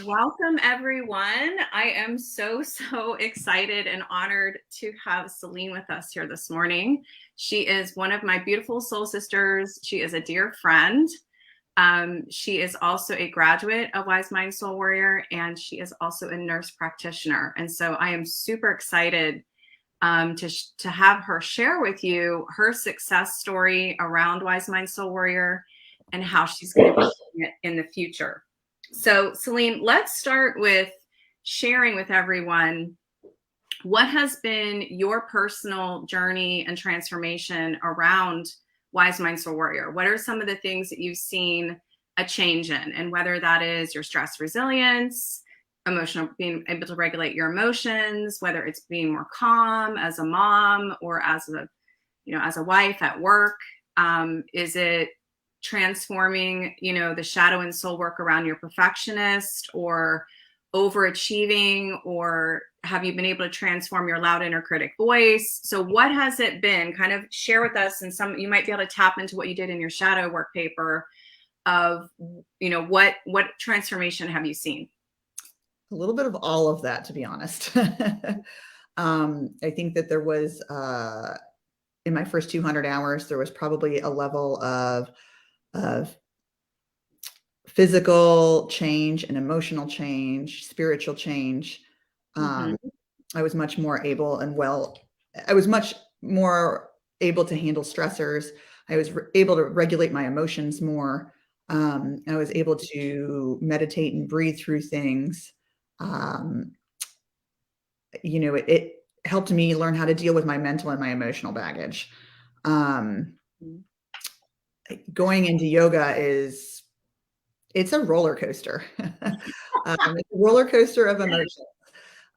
Welcome, everyone. I am so excited and honored to have Celine with us here this morning. She is one of my beautiful soul sisters. She is a dear friend. She is also a graduate of Wise Mind Soul Warrior, and she is also a nurse practitioner. And so I am super excited to have her share with you her success story around Wise Mind Soul Warrior and how she's going to be doing it in the future. So Celine, let's start with sharing with everyone what has been your personal journey and transformation around Wise Mind Soul Warrior. What are some of the things that you've seen a change in, and whether that is your stress resilience, being able to regulate your emotions, whether it's being more calm as a mom or as a wife at work. Is it transforming, the shadow and soul work around your perfectionist or overachieving, or have you been able to transform your loud inner critic voice? So what has it been? Kind of share with us, and you might be able to tap into what you did in your shadow work paper of, what transformation have you seen? A little bit of all of that, to be honest. I think that there was, in my first 200 hours, there was probably a level of physical change and emotional change, spiritual change. I was much more able I was much more able to handle stressors. I was able to regulate my emotions more. I was able to meditate and breathe through things. It helped me learn how to deal with my mental and my emotional baggage. Going into yoga it's a roller coaster. It's a roller coaster of emotions.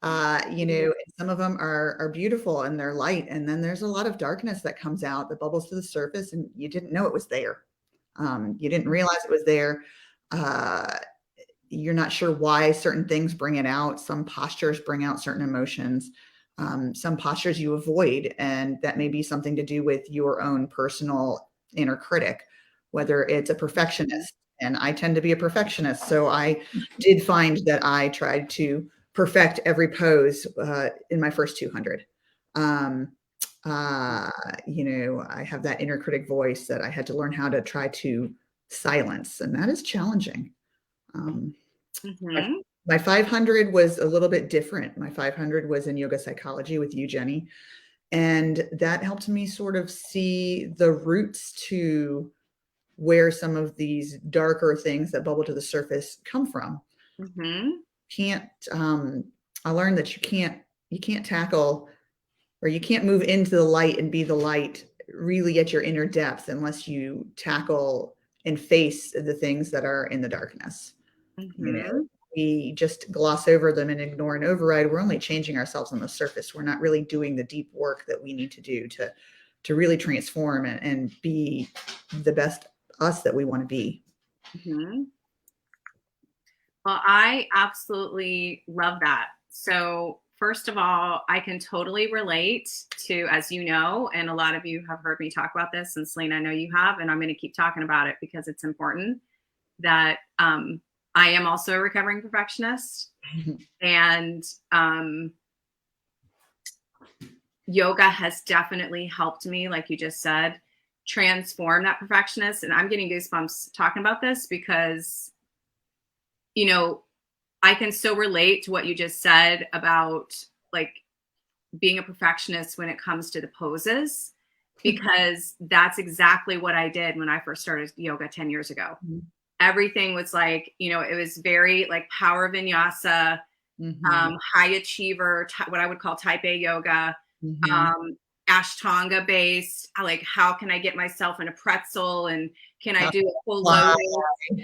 Some of them are beautiful and they're light. And then there's a lot of darkness that comes out, that bubbles to the surface, and you didn't know it was there. You didn't realize it was there. You're not sure why certain things bring it out. Some postures bring out certain emotions. Some postures you avoid, and that may be something to do with your own personal inner critic, whether it's a perfectionist. And I tend to be a perfectionist. So I did find that I tried to perfect every pose in my first 200. I have that inner critic voice that I had to learn how to try to silence, and that is challenging. My 500 was a little bit different. My 500 was in yoga psychology with 𝗂𝗫. And that helped me sort of see the roots to where some of these darker things that bubble to the surface come from. I learned that you can't tackle, or you can't move into the light and be the light really at your inner depth unless you tackle and face the things that are in the darkness. We just gloss over them and ignore and override. We're only changing ourselves on the surface. We're not really doing the deep work that we need to do to really transform and be the best us that we want to be. Well, I absolutely love that. So first of all, I can totally relate to, as you know, and a lot of you have heard me talk about this, and Celine, I know you have, and I'm going to keep talking about it because it's important, that I am also a recovering perfectionist. And yoga has definitely helped me, like you just said, transform that perfectionist. And I'm getting goosebumps talking about this because, I can so relate to what you just said about like being a perfectionist when it comes to the poses, because that's exactly what I did when I first started yoga 10 years ago. Everything was like, it was very like power vinyasa, high achiever, what I would call type A yoga, Ashtanga based. Like, how can I get myself in a pretzel, and can I do a full lotus?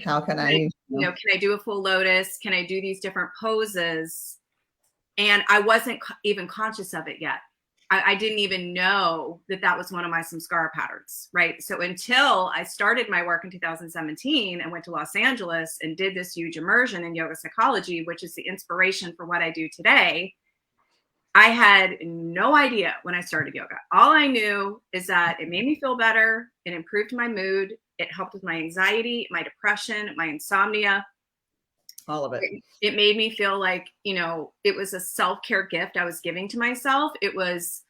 How can I, can I do a full lotus? Can I do these different poses? And I wasn't even conscious of it yet. I didn't even know that was one of my samskara patterns, right? So until I started my work in 2017 and went to Los Angeles and did this huge immersion in yoga psychology, which is the inspiration for what I do today, I had no idea when I started yoga. All I knew is that it made me feel better. It improved my mood. It helped with my anxiety, my depression, my insomnia. All of it. It made me feel like, it was a self-care gift I was giving to myself. It was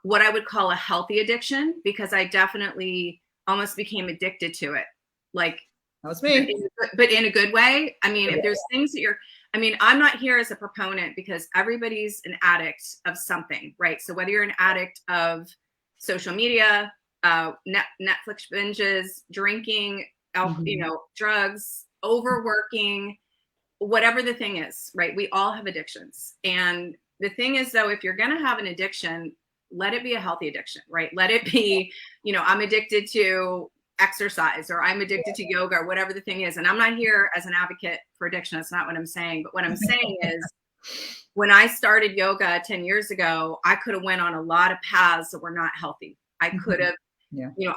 what I would call a healthy addiction, because I definitely almost became addicted to it. Like, that was me. But in a good way. I mean, if there's things that I'm not here as a proponent, because everybody's an addict of something, right? So whether you're an addict of social media, Netflix binges, drinking, drugs, overworking, whatever the thing is, right? We all have addictions. And the thing is, though, if you're going to have an addiction, let it be a healthy addiction, right? Let it be, I'm addicted to exercise, or I'm addicted to yoga, or whatever the thing is. And I'm not here as an advocate for addiction. That's not what I'm saying. But what I'm saying is, when I started yoga 10 years ago, I could have went on a lot of paths that were not healthy. I could have,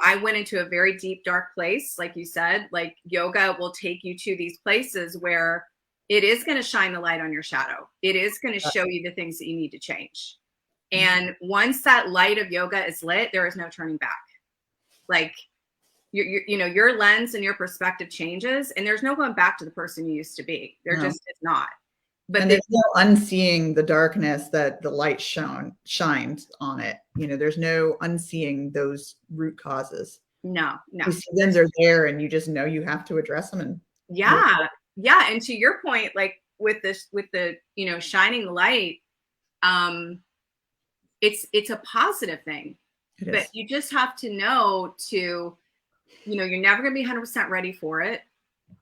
I went into a very deep, dark place. Like you said, like, yoga will take you to these places where it is going to shine the light on your shadow. It is going to show you the things that you need to change. And once that light of yoga is lit, there is no turning back. Like, your lens and your perspective changes, and there's no going back to the person you used to be. There just is not. But there's no unseeing the darkness that the light shines on it. There's no unseeing those root causes. No. You see them, they're there, and you just know you have to address them. And yeah. And to your point, like with the shining the light, it's a positive thing. But you just have to know you're never going to be 100% ready for it.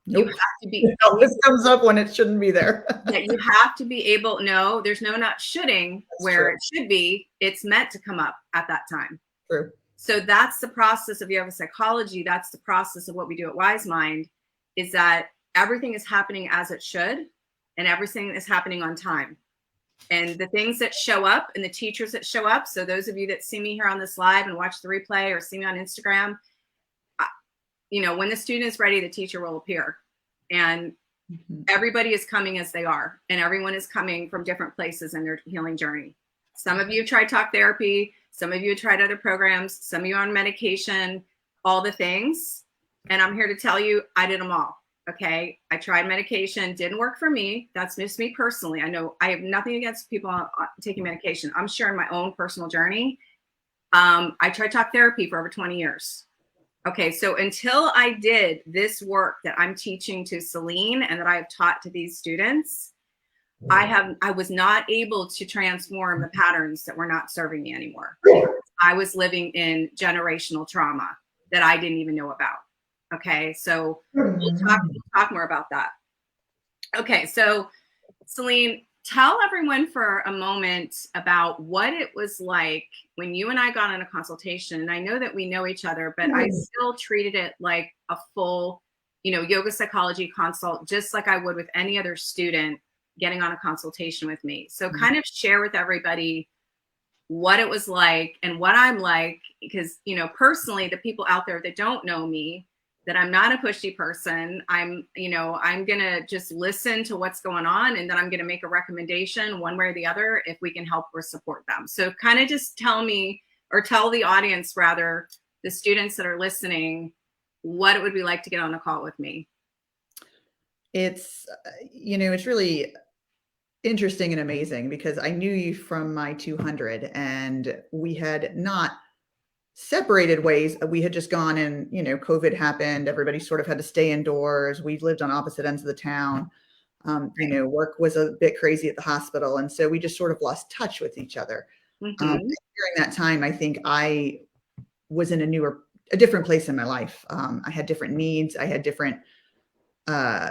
Nope. You have to be. This comes up when it shouldn't be there. Yeah, you have to be able. No, there's no not shoulding. That's where true. It should be. It's meant to come up at that time. True. So that's the process of yoga psychology. That's the process of what we do at Wise Mind. Is that everything is happening as it should, and everything is happening on time. And the things that show up, and the teachers that show up. So those of you that see me here on this live and watch the replay, or see me on Instagram, when the student is ready, the teacher will appear. And everybody is coming as they are. And everyone is coming from different places in their healing journey. Some of you tried talk therapy. Some of you tried other programs. Some of you are on medication, all the things. And I'm here to tell you, I did them all. Okay. I tried medication, didn't work for me. That's just me personally. I know I have nothing against people taking medication. I'm sharing my own personal journey. I tried talk therapy for over 20 years. Okay, so until I did this work that I'm teaching to Celine and that I have taught to these students, I was not able to transform the patterns that were not serving me anymore. I was living in generational trauma that I didn't even know about. Okay, so we'll talk more about that. Okay, so Celine, tell everyone for a moment about what it was like when you and I got on a consultation. And I know that we know each other, but I still treated it like a full, yoga psychology consult, just like I would with any other student getting on a consultation with me. So kind of share with everybody what it was like and what I'm like, because, personally, the people out there that don't know me, that I'm not a pushy person. I'm going to just listen to what's going on, and then I'm going to make a recommendation one way or the other if we can help or support them. So kind of just tell me, or tell the audience rather, the students that are listening, what it would be like to get on a call with me. It's, it's really interesting and amazing, because I knew you from my 200, and we had not separated ways. We had just gone, and COVID happened. Everybody sort of had to stay indoors. We lived on opposite ends of the town. Work was a bit crazy at the hospital, and so we just sort of lost touch with each other. During that time, I think I was in a different place in my life. I had different needs. I had different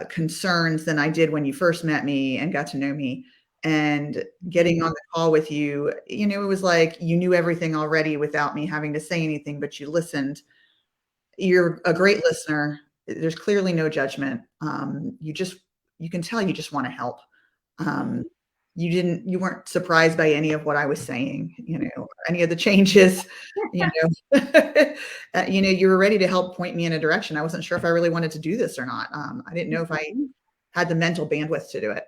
concerns than I did when you first met me and got to know me. And getting on the call with you, it was like you knew everything already without me having to say anything, but you listened. You're a great listener. There's clearly no judgment. You can tell you just want to help. You weren't surprised by any of what I was saying, or any of the changes, you were ready to help point me in a direction. I wasn't sure if I really wanted to do this or not. I didn't know if I had the mental bandwidth to do it.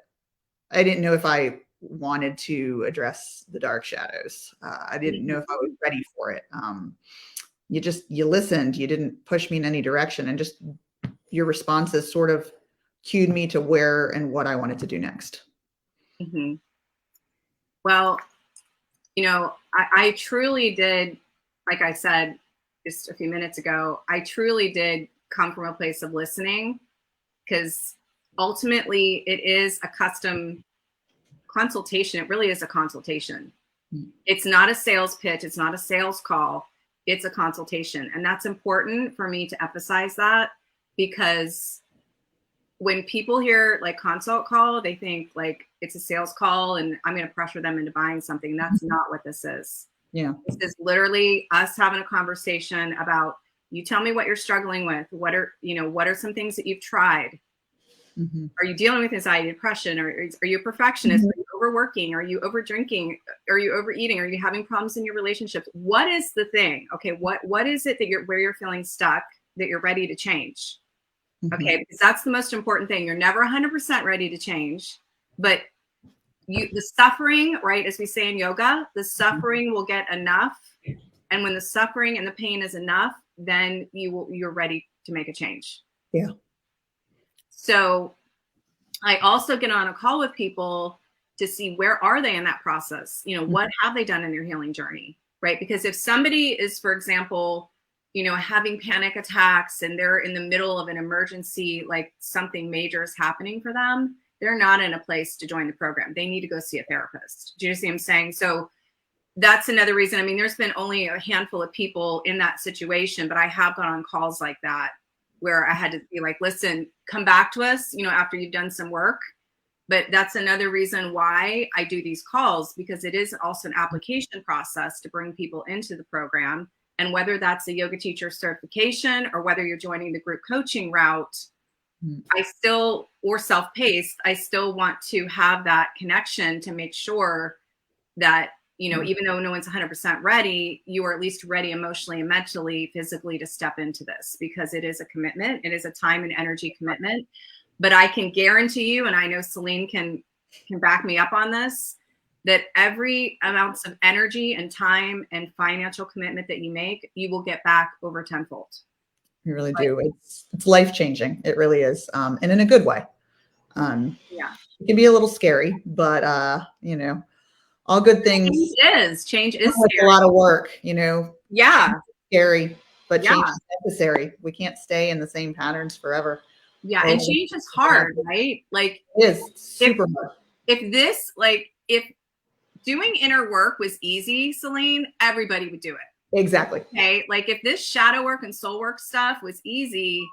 I didn't know if I wanted to address the dark shadows. I didn't know if I was ready for it. You listened, you didn't push me in any direction, and just your responses sort of cued me to where and what I wanted to do next. Mm-hmm. Well, you know, I truly did, like I said just a few minutes ago, I truly did come from a place of listening, because ultimately it is a custom consultation. It really is a consultation. It's not a sales pitch. It's not a sales call. It's a consultation. And that's important for me to emphasize that, because when people hear like consult call, they think like it's a sales call and I'm going to pressure them into buying something. That's not what this is. Yeah. This is literally us having a conversation about, you tell me what you're struggling with. What are some things that you've tried? Mm-hmm. Are you dealing with anxiety, depression? Or are you a perfectionist? Mm-hmm. Are you overworking? Are you over drinking? Are you overeating? Are you having problems in your relationships? What is the thing? Okay, what is it that where you're feeling stuck that you're ready to change? Mm-hmm. Okay, because that's the most important thing. You're never 100% ready to change, but the suffering, right, as we say in yoga, the suffering will get enough, and when the suffering and the pain is enough, then you're ready to make a change. Yeah. So I also get on a call with people to see where are they in that process. You know, what have they done in their healing journey, right? Because if somebody is, for example, you know, having panic attacks and they're in the middle of an emergency, like something major is happening for them, they're not in a place to join the program. They need to go see a therapist. Do you see what I'm saying? So that's another reason. I mean, there's been only a handful of people in that situation, but I have gone on calls like that where I had to be like, listen, come back to us, you know, after you've done some work. But that's another reason why I do these calls, because it is also an application process to bring people into the program. And whether that's a yoga teacher certification or whether you're joining the group coaching route, I still, or self-paced, I still want to have that connection to make sure that, you know, even though no one's 100% ready, you are at least ready emotionally and mentally, physically to step into this, because it is a commitment. It is a time and energy commitment. But I can guarantee you, and I know Celine can back me up on this, that every amounts of energy and time and financial commitment that you make, you will get back over tenfold. You really do. It's life-changing. It really is. And in a good way. Yeah. It can be a little scary, but you know, all good things. Change is like a lot of work, you know. Yeah. Scary, but change is necessary. We can't stay in the same patterns forever. Yeah. And change is hard, right? Like it is super hard. If doing inner work was easy, Celine, everybody would do it. Exactly. Okay. Like if this shadow work and soul work stuff was easy,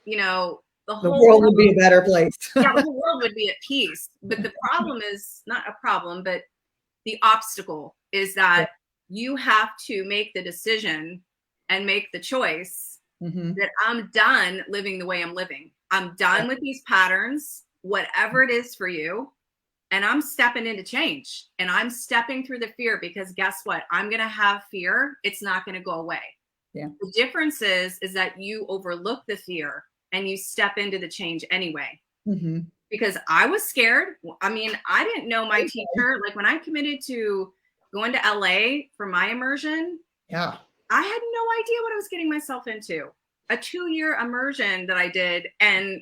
you know, the whole world would be a better place. Yeah, the whole world would be at peace. But the problem is not a problem, but the obstacle is that you have to make the decision and make the choice that I'm done living the way I'm living. I'm done with these patterns, whatever it is for you. And I'm stepping into change, and I'm stepping through the fear, because guess what? I'm going to have fear. It's not going to go away. Yeah. The difference is that you overlook the fear and you step into the change anyway. Because I was scared. I mean, I didn't know my teacher. Like when I committed to going to LA for my immersion, I had no idea what I was getting myself into. A 2-year immersion that I did, and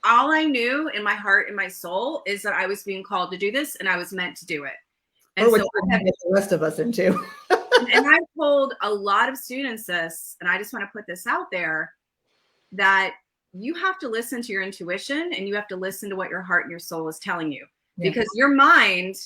all I knew in my heart and my soul is that I was being called to do this, and I was meant to do it. And so I get the rest of us into. And I've told a lot of students this, and I just want to put this out there, that you have to listen to your intuition, and you have to listen to what your heart and your soul is telling you, because your mind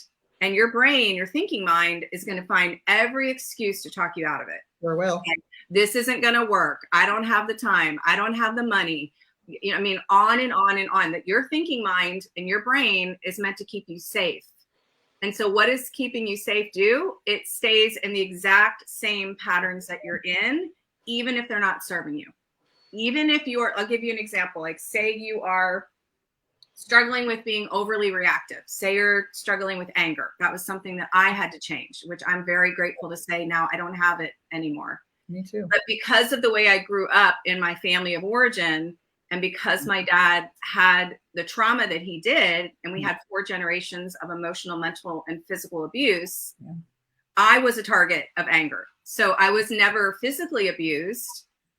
and your brain, your thinking mind, is going to find every excuse to talk you out of it. Sure will. And this isn't going to work. I don't have the time. I don't have the money. You know, I mean, on and on and on. That your thinking mind and your brain is meant to keep you safe. And so what does keeping you safe do? It stays in the exact same patterns that you're in, even if they're not serving you. Even if I'll give you an example. Like say you are struggling with being overly reactive. Say you're struggling with anger. That was something that I had to change, which I'm very grateful to say now I don't have it anymore. Me too. But because of the way I grew up in my family of origin, and because my dad had the trauma that he did, and we had 4 generations of emotional, mental, and physical abuse, I was a target of anger. So I was never physically abused,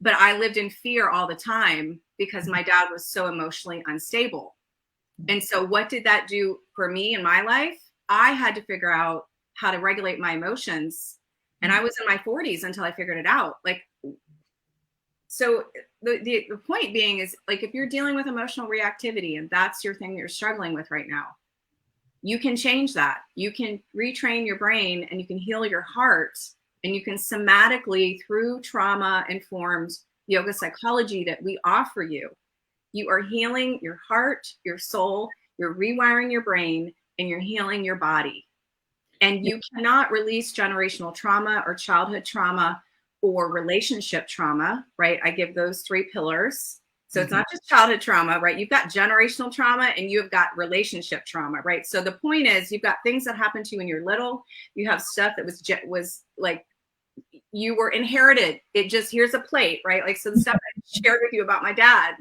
but I lived in fear all the time because my dad was so emotionally unstable. And so what did that do for me in my life? I had to figure out how to regulate my emotions. And I was in my 40s until I figured it out. Like, so the point being is, like, if you're dealing with emotional reactivity and that's your thing that you're struggling with right now, you can change that. You can retrain your brain and you can heal your heart, and you can somatically, through trauma-informed yoga psychology that we offer you, you are healing your heart, your soul, you're rewiring your brain, and you're healing your body. And you cannot release generational trauma or childhood trauma or relationship trauma, right? I give those 3 pillars. So it's not just childhood trauma, right? You've got generational trauma and you've got relationship trauma, right? So the point is, you've got things that happened to you when you're little. You have stuff that was like, you were inherited. It just, here's a plate, right? Like, so the stuff I shared with you about my dad,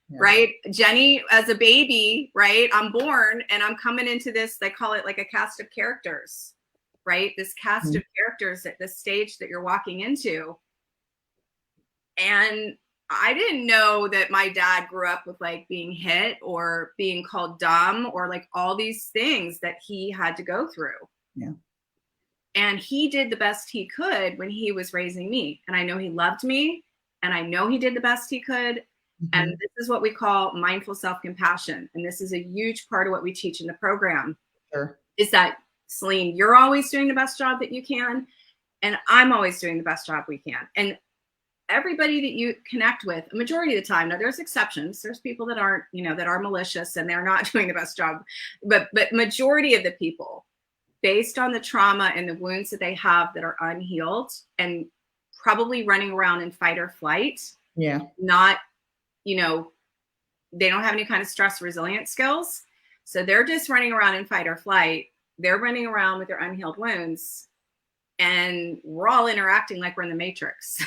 right? Jenny, as a baby, right? I'm born and I'm coming into this, they call it like a cast of characters, right? This cast of characters at the stage that you're walking into. And I didn't know that my dad grew up with like being hit or being called dumb or like all these things that he had to go through. Yeah. And he did the best he could when he was raising me. And I know he loved me, and I know he did the best he could. And this is what we call mindful self-compassion. And this is a huge part of what we teach in the program. Is that, Celine, you're always doing the best job that you can. And I'm always doing the best job we can. And everybody that you connect with, a majority of the time, now there's exceptions. There's people that aren't, you know, that are malicious and they're not doing the best job. But majority of the people, based on the trauma and the wounds that they have that are unhealed and probably running around in fight or flight, not, you know, they don't have any kind of stress resilience skills. So they're just running around in fight or flight. They're running around with their unhealed wounds, and we're all interacting like we're in the Matrix.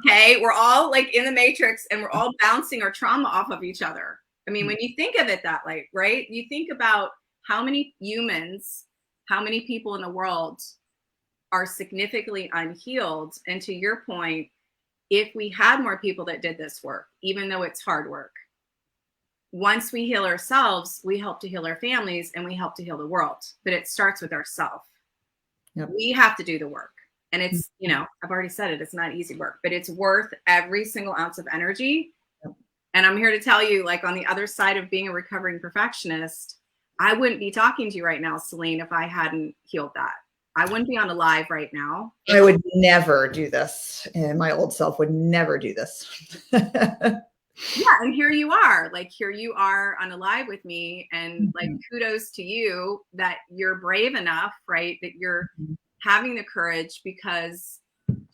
Okay, we're all like in the Matrix, and we're all bouncing our trauma off of each other. I mean, when you think of it that way, right? You think about how many humans, how many people in the world are significantly unhealed. And to your point, if we had more people that did this work, even though it's hard work, once we heal ourselves, we help to heal our families and we help to heal the world. But it starts with ourselves. We have to do the work. And it's, you know, I've already said it, it's not easy work, but it's worth every single ounce of energy. And I'm here to tell you, like, on the other side of being a recovering perfectionist, I wouldn't be talking to you right now, Celine, if I hadn't healed that. I wouldn't be on a live right now. I would never do this. And my old self would never do this. Yeah. And here you are, like, here you are on a live with me. And like, kudos to you that you're brave enough, right? That you're having the courage, because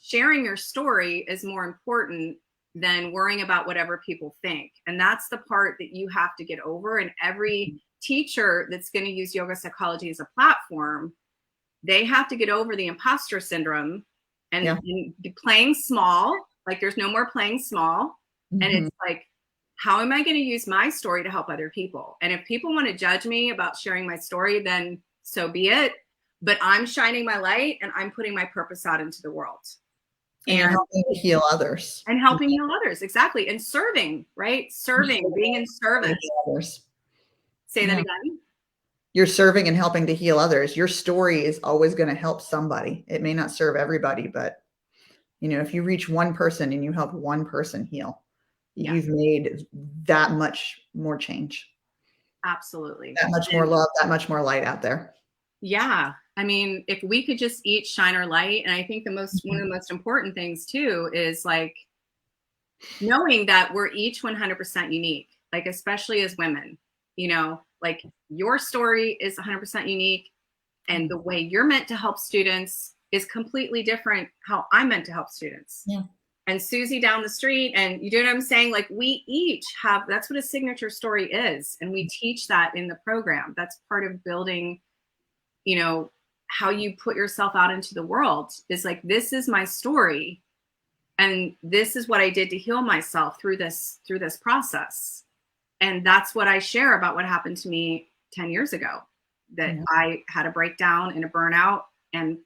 sharing your story is more important than worrying about whatever people think. And that's the part that you have to get over. And every teacher that's going to use yoga psychology as a platform, they have to get over the imposter syndrome and be playing small. Like, there's no more playing small. And it's like, how am I going to use my story to help other people? And if people want to judge me about sharing my story, then so be it. But I'm shining my light and I'm putting my purpose out into the world. And helping to heal others. And helping heal others. Exactly. And serving, right? Serving, being in service. Say that again. You're serving and helping to heal others. Your story is always going to help somebody. It may not serve everybody, but, you know, if you reach one person and you help one person heal, you've made that much more change. Absolutely. That much more love, that much more light out there. Yeah. I mean, if we could just each shine our light. And I think one of the most important things too is like knowing that we're each 100% unique, like, especially as women, you know, like, your story is 100% unique, and the way you're meant to help students is completely different how I'm meant to help students. And Susie down the street, and you know what I'm saying? Like, we each have, that's what a signature story is. And we teach that in the program. That's part of building, you know, how you put yourself out into the world, is like, this is my story. And this is what I did to heal myself through this process. And that's what I share about what happened to me 10 years ago, that I had a breakdown and a burnout and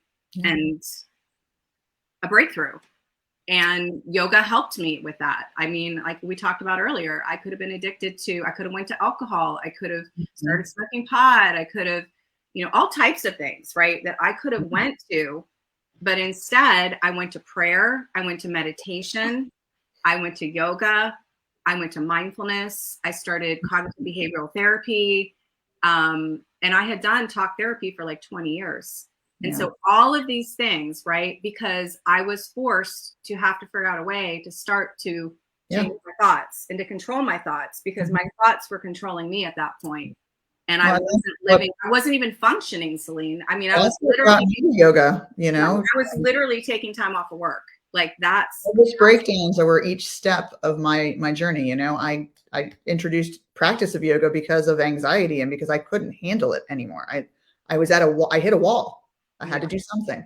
a breakthrough. And yoga helped me with that. I mean, like we talked about earlier, I could have been addicted to, I could have went to alcohol. I could have started smoking pot. I could have, all types of things, right? That I could have went to, but instead I went to prayer. I went to meditation. I went to yoga. I went to mindfulness. I started cognitive behavioral therapy. And I had done talk therapy for like 20 years. And so all of these things, right? Because I was forced to have to figure out a way to start to change my thoughts and to control my thoughts, because my thoughts were controlling me at that point. And I wasn't even functioning, Celine. I mean, I was literally yoga, I was literally taking time off of work. Like that's those breakdowns over each step of my journey. I introduced practice of yoga because of anxiety and because I couldn't handle it anymore. I was at I hit a wall. I had to do something.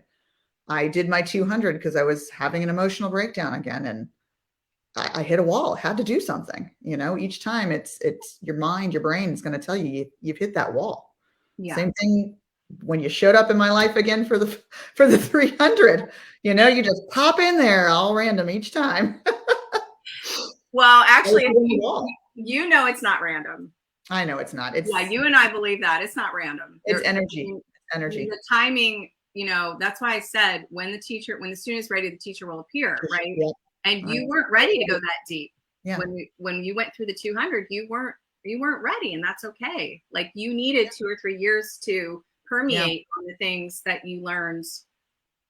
I did my 200 because I was having an emotional breakdown again, and I hit a wall. I had to do something. Each time it's your mind, your brain is going to tell you you've hit that wall. Yeah. Same thing when you showed up in my life again for the 300. You just pop in there all random each time. Well, actually, it's not random. I know it's not. It's you and I believe that it's not random. It's energy. Energy. The timing, that's why I said when the student is ready, the teacher will appear, right? Yeah. And you weren't ready to go that deep. Yeah. When you went through the 200, you weren't ready, and that's okay. Like you needed 2 or 3 years to permeate on the things that you learned,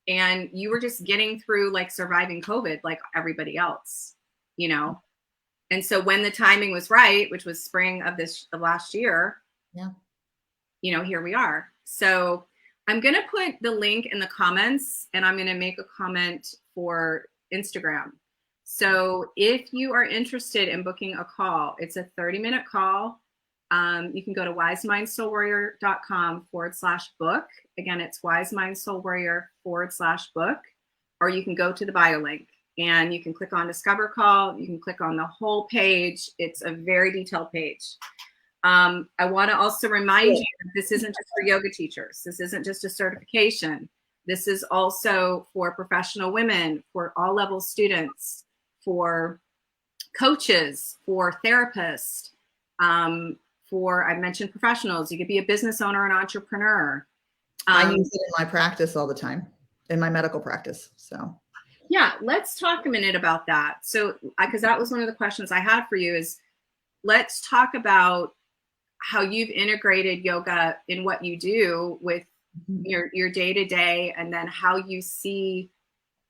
and you were just getting through like surviving COVID like everybody else, And so when the timing was right, which was spring of last year, here we are. So I'm going to put the link in the comments, and I'm going to make a comment for Instagram. So if you are interested in booking a call, it's a 30-minute call. You can go to wisemindsoulwarrior.com/book. Again, it's wisemindsoulwarrior.com/book, or you can go to the bio link and you can click on Discover Call. You can click on the whole page. It's a very detailed page. I want to also remind you that this isn't just for yoga teachers. This isn't just a certification. This is also for professional women, for all level students, for coaches, for therapists, I mentioned professionals. You could be a business owner, an entrepreneur. I use it in my practice all the time, in my medical practice. So yeah, let's talk a minute about that. So, because that was one of the questions I had for you is, let's talk about how you've integrated yoga in what you do with your day-to-day, and then how you see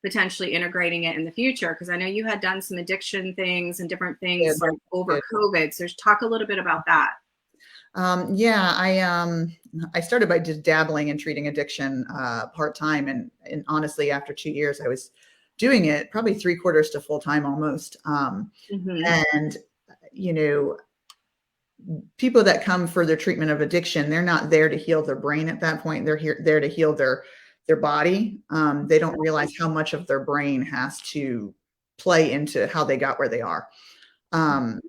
potentially integrating it in the future. Because I know you had done some addiction things and different things over COVID. So talk a little bit about that. I started by just dabbling and treating addiction part-time. And honestly, after 2 years, I was doing it probably 3/4 to full-time almost. And, people that come for their treatment of addiction, they're not there to heal their brain at that point. They're there to heal their body. They don't realize how much of their brain has to play into how they got where they are. And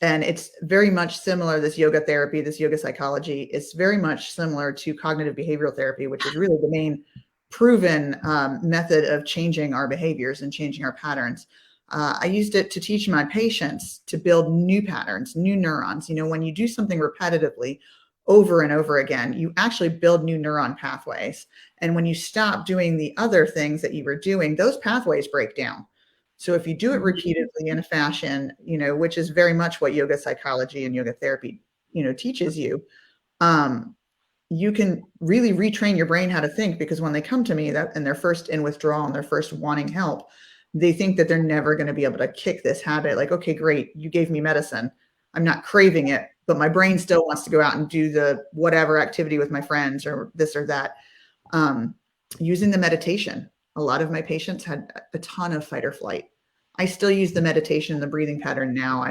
it's very much similar, this yoga therapy, this yoga psychology, it's very much similar to cognitive behavioral therapy, which is really the main proven method of changing our behaviors and changing our patterns. I used it to teach my patients to build new patterns, new neurons. When you do something repetitively over and over again, you actually build new neuron pathways. And when you stop doing the other things that you were doing, those pathways break down. So if you do it repeatedly in a fashion, which is very much what yoga psychology and yoga therapy, teaches you, you can really retrain your brain how to think. Because when they come to me and they're first in withdrawal and they're first wanting help, they think that they're never going to be able to kick this habit. Like, okay, great, you gave me medicine. I'm not craving it, but my brain still wants to go out and do the whatever activity with my friends or this or that. Using the meditation. A lot of my patients had a ton of fight or flight. I still use the meditation and the breathing pattern now.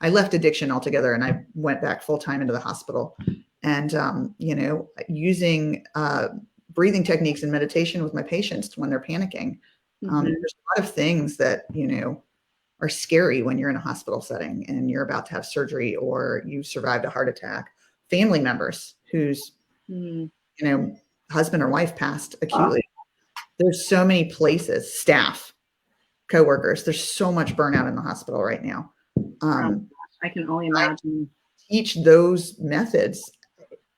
I left addiction altogether and I went back full-time into the hospital. And, using breathing techniques and meditation with my patients when they're panicking. There's a lot of things that, are scary when you're in a hospital setting and you're about to have surgery or you've survived a heart attack. Family members whose, husband or wife passed acutely. There's so many places, staff, coworkers. There's so much burnout in the hospital right now. I can only imagine. Teach those methods.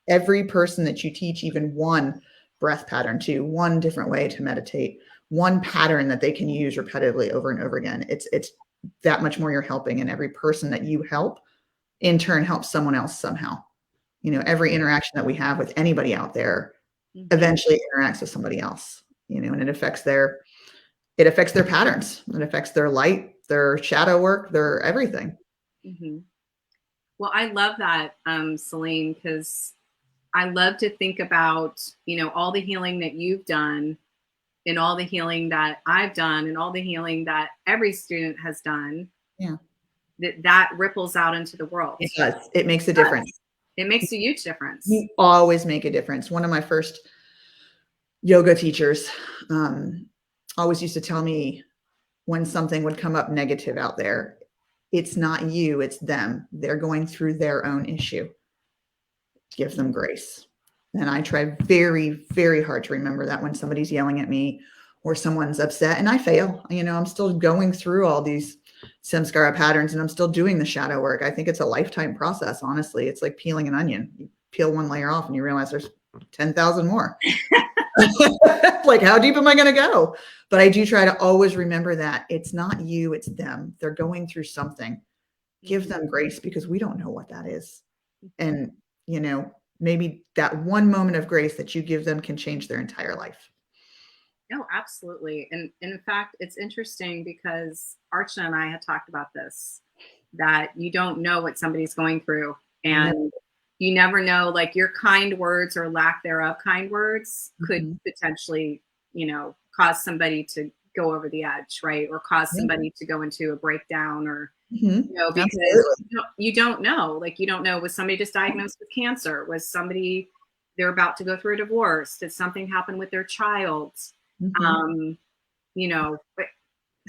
Every person that you teach even one breath pattern to, one different way to meditate, one pattern that they can use repetitively over and over again, it's that much more you're helping. And every person that you help in turn helps someone else somehow. You know, every interaction that we have with anybody out there eventually interacts with somebody else, you know, and it affects their patterns. It affects their light, their shadow work, their everything. Well, I love that, Celine, because I love to think about, you know, all the healing that you've done and all the healing that I've done and all the healing that every student has done. Yeah. That ripples out into the world. It does. It makes a difference. It makes a huge difference. You always make a difference. One of my first yoga teachers always used to tell me when something would come up negative out there, it's not you, it's them. They're going through their own issue. Give them grace. And I try very, very hard to remember that when somebody's yelling at me or someone's upset, and I fail, you know, I'm still going through all these samskara patterns and I'm still doing the shadow work. I think it's a lifetime process. Honestly, it's like peeling an onion. You peel one layer off and you realize there's 10,000 more. Like, how deep am I going to go? But I do try to always remember that it's not you, it's them. They're going through something. Give them grace because we don't know what that is. And, you know, maybe that one moment of grace that you give them can change their entire life. No, absolutely. And in fact, it's interesting because Archana and I had talked about this, that you don't know what somebody's going through. And you never know, like your kind words or lack thereof kind words could potentially, you know, cause somebody to go over the edge, right? Or cause somebody to go into a breakdown or, you know, because you don't know, like, you don't know, was somebody just diagnosed with cancer? Was somebody, they're about to go through a divorce? Did something happen with their child? You know,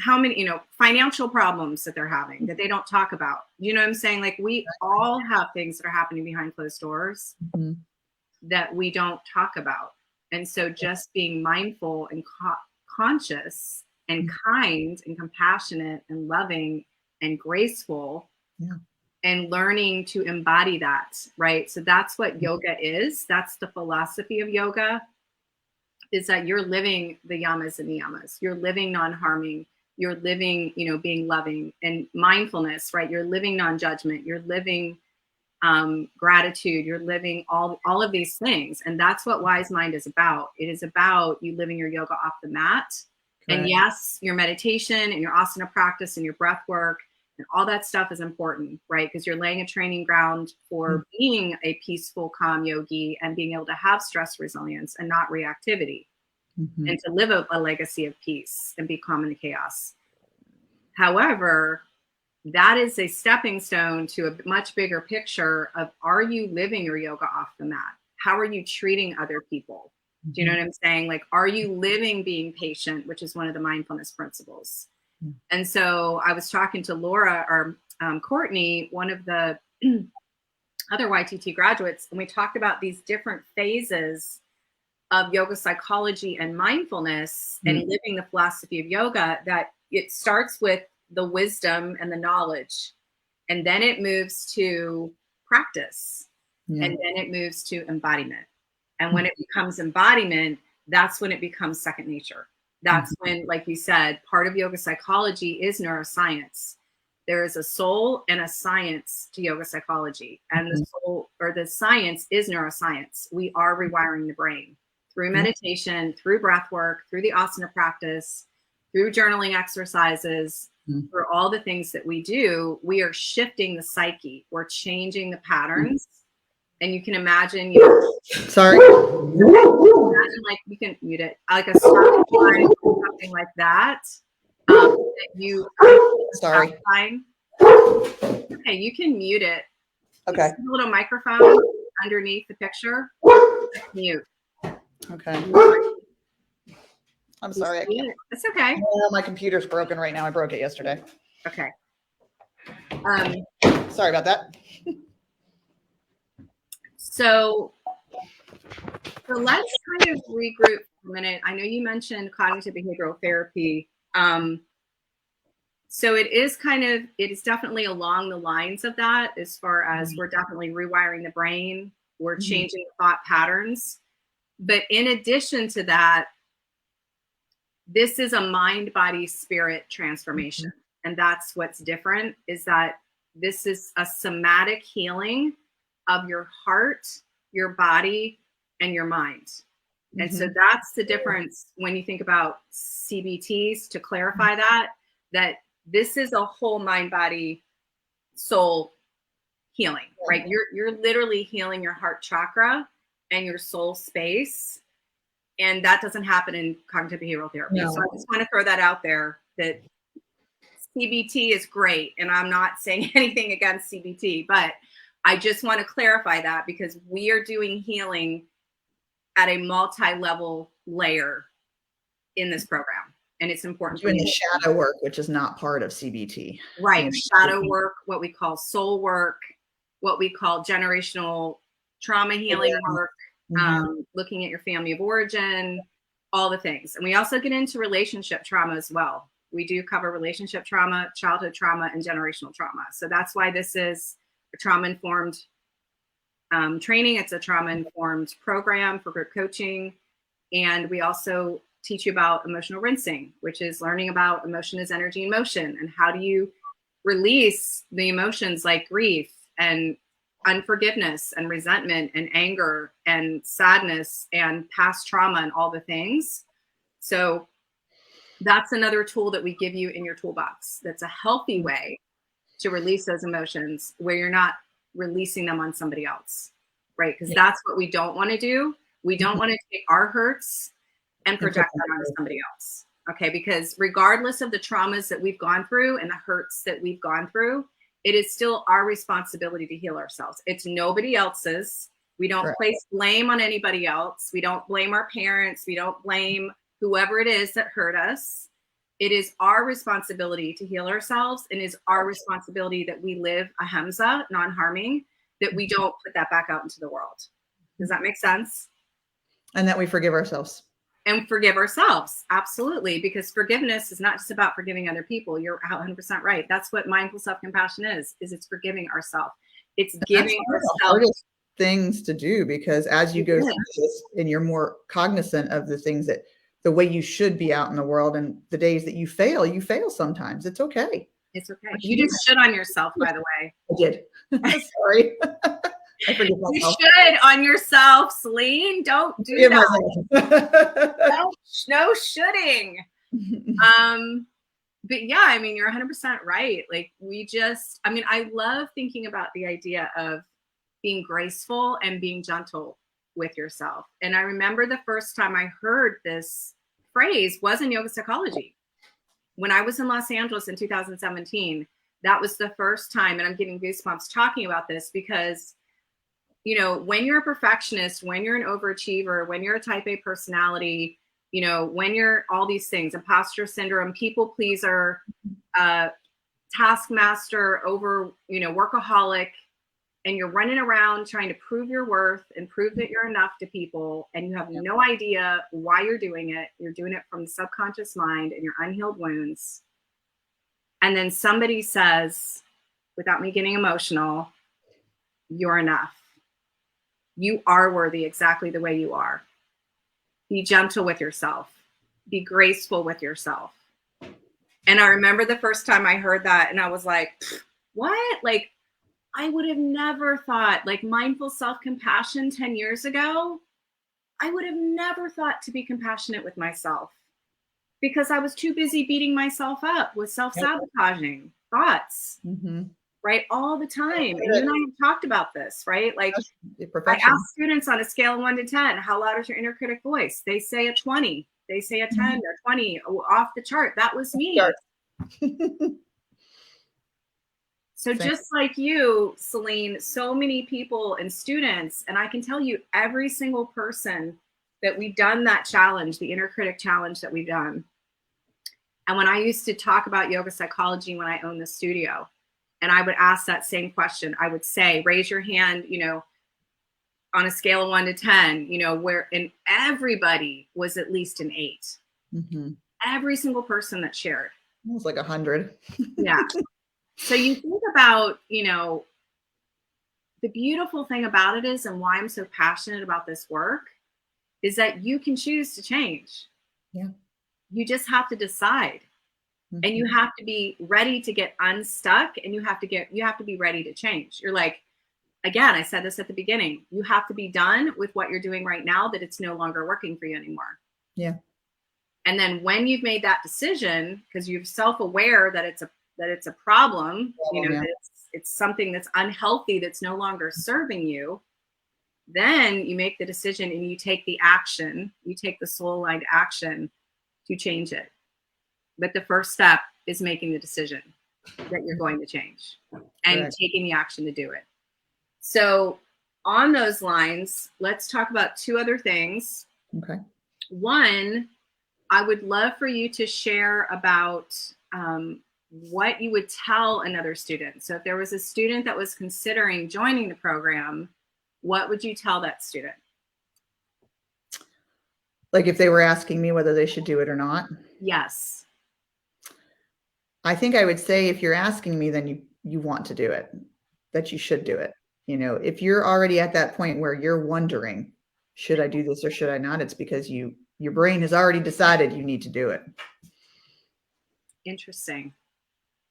how many, you know, financial problems that they're having that they don't talk about. You know what I'm saying? Like, we all have things that are happening behind closed doors that we don't talk about. And so just being mindful and conscious and kind and compassionate and loving and graceful and learning to embody that, right? So that's what yoga is. That's the philosophy of yoga, is that you're living the yamas and niyamas. You're living non-harming. You're living, you know, being loving and mindfulness, right? You're living non-judgment. You're living gratitude. You're living all of these things. And that's what Wise Mind is about. It is about you living your yoga off the mat. Correct. And yes, your meditation and your asana practice and your breath work and all that stuff is important, right? Because you're laying a training ground for being a peaceful, calm yogi and being able to have stress resilience and not reactivity. And to live a legacy of peace and be calm in the chaos. However, that is a stepping stone to a much bigger picture of, are you living your yoga off the mat? How are you treating other people? Do you know what I'm saying? Like, are you living being patient, which is one of the mindfulness principles? And so I was talking to Laura or Courtney, one of the other YTT graduates, and we talked about these different phases of yoga psychology and mindfulness and living the philosophy of yoga, that it starts with the wisdom and the knowledge, and then it moves to practice, and then it moves to embodiment. And when it becomes embodiment, that's when it becomes second nature. That's when, like you said, part of yoga psychology is neuroscience. There is a soul and a science to yoga psychology, and the soul or the science is neuroscience. We are rewiring the brain through meditation, through breath work, through the asana practice, through journaling exercises, through all the things that we do. We are shifting the psyche. We're changing the patterns. And you can imagine, you know, imagine, like, you can mute it, like a stop sign or something like that. That you sign. Okay, you can mute it. Okay. A little microphone underneath the picture. Mute. Okay. I'm sorry. I can't. It's okay. Well, my computer's broken right now. I broke it yesterday. Okay. Sorry about that. So let's kind of regroup for a minute. I know you mentioned cognitive behavioral therapy. So it is definitely along the lines of that, as far as we're definitely rewiring the brain, we're changing thought patterns. But in addition to that, this is a mind, body, spirit transformation. And that's what's different, is that this is a somatic healing of your heart, your body, and your mind. And so that's the difference when you think about CBTs, to clarify that this is a whole mind, body, soul healing, right? You're literally healing your heart chakra and your soul space. And that doesn't happen in cognitive behavioral therapy. No. So I just want to throw that out there, that CBT is great. And I'm not saying anything against CBT, but I just want to clarify that, because we are doing healing at a multi-level layer in this program. And it's important. Doing the shadow work, which is not part of CBT. Right. Shadow work, what we call soul work, what we call generational trauma healing work, looking at your family of origin, all the things. And we also get into relationship trauma as well. We do cover relationship trauma, childhood trauma, and generational trauma. So that's why this is a trauma-informed training. It's a trauma-informed program for group coaching. And we also teach you about emotional rinsing, which is learning about emotion as energy in motion, and how do you release the emotions like grief and unforgiveness and resentment and anger and sadness and past trauma and all the things. So that's another tool that we give you in your toolbox. That's a healthy way to release those emotions, where you're not releasing them on somebody else, right? Because that's what we don't want to do. We don't want to take our hurts and project that onto somebody else. Okay, because regardless of the traumas that we've gone through and the hurts that we've gone through, it is still our responsibility to heal ourselves. It's nobody else's. We don't place blame on anybody else. We don't blame our parents. We don't blame whoever it is that hurt us. It is our responsibility to heal ourselves, and is our responsibility that we live ahimsa, non-harming, that we don't put that back out into the world. Does that make sense? And that we forgive ourselves. And forgive ourselves. Absolutely. Because forgiveness is not just about forgiving other people. You're 100% right. That's what mindful self-compassion is it's forgiving ourselves. It's giving ourselves the hardest things to do, because as you go through this and you're more cognizant of the things that the way you should be out in the world, and the days that you fail sometimes. It's okay. It's okay. You just shit on yourself, by the way. I did. Sorry. I forget myself. You should on yourself, Celine. Don't do that. No shoulding. But yeah, I mean, you're 100% right. Like I love thinking about the idea of being graceful and being gentle with yourself. And I remember the first time I heard this phrase was in yoga psychology. When I was in Los Angeles in 2017, that was the first time, and I'm getting goosebumps talking about this, because when you're a perfectionist, when you're an overachiever, when you're a type A personality, when you're all these things, imposter syndrome, people pleaser, taskmaster, workaholic, and you're running around trying to prove your worth and prove that you're enough to people, and you have no idea why you're doing it. You're doing it from the subconscious mind and your unhealed wounds. And then somebody says, without me getting emotional, you're enough. You are worthy exactly the way you are. Be gentle with yourself. Be graceful with yourself. And I remember the first time I heard that, and I was like, what? Like, I would have never thought, like, mindful self-compassion 10 years ago, I would have never thought to be compassionate with myself, because I was too busy beating myself up with self-sabotaging thoughts. Right? All the time. And you and I have talked about this, right? Like, I ask students on a scale of 1 to 10, how loud is your inner critic voice? They say a 20. They say a 10 or 20, off the chart. That was me. So just like you, Celine, so many people and students, and I can tell you every single person that we've done that challenge, the inner critic challenge that we've done. And when I used to talk about yoga psychology when I owned the studio, and I would ask that same question, I would say, raise your hand, on a scale of 1 to 10, and everybody was at least an 8. Every single person that shared. It was like 100. Yeah. So you think about, you know, the beautiful thing about it is, and why I'm so passionate about this work, is that you can choose to change. Yeah. You just have to decide. And you have to be ready to get unstuck, and you have to be ready to change. You're like, again, I said this at the beginning, you have to be done with what you're doing right now, that it's no longer working for you anymore. Yeah. And then when you've made that decision, because you're self-aware that it's a problem, you know, Yeah. that it's something that's unhealthy, that's no longer serving you, then you make the decision and you take the action, you take the soul-aligned action to change it. But the first step is making the decision that you're going to change and taking the action to do it. So on those lines, let's talk about two other things. Okay. One, I would love for you to share about what you would tell another student. So if there was a student that was considering joining the program, what would you tell that student? Like if they were asking me whether they should do it or not? Yes. I think I would say, if you're asking me, then you want to do it, that you should do it. You know, if you're already at that point where you're wondering, should I do this or should I not? It's because your brain has already decided you need to do it. Interesting.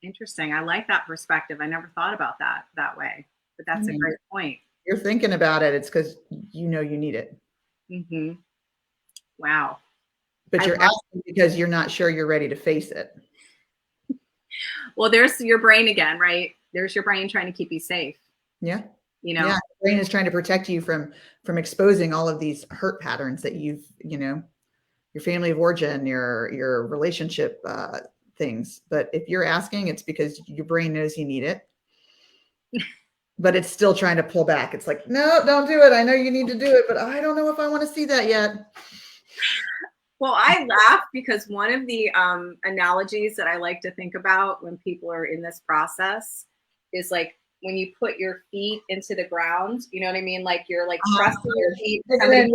Interesting. I like that perspective. I never thought about that way, but that's a great point. You're thinking about it. It's because you know you need it. Mm-hmm. Wow. But you're asking because you're not sure you're ready to face it. Well, there's your brain again, right? There's your brain trying to keep you safe. Yeah. You know, yeah, the brain is trying to protect you from exposing all of these hurt patterns that you've, you know, your family of origin, your relationship things. But if you're asking, it's because your brain knows you need it. But it's still trying to pull back. It's like, no, don't do it. I know you need to do it, but I don't know if I want to see that yet. Well, I laugh because one of the analogies that I like to think about when people are in this process is like when you put your feet into the ground, you know what I mean? Like you're like pressing your feet. And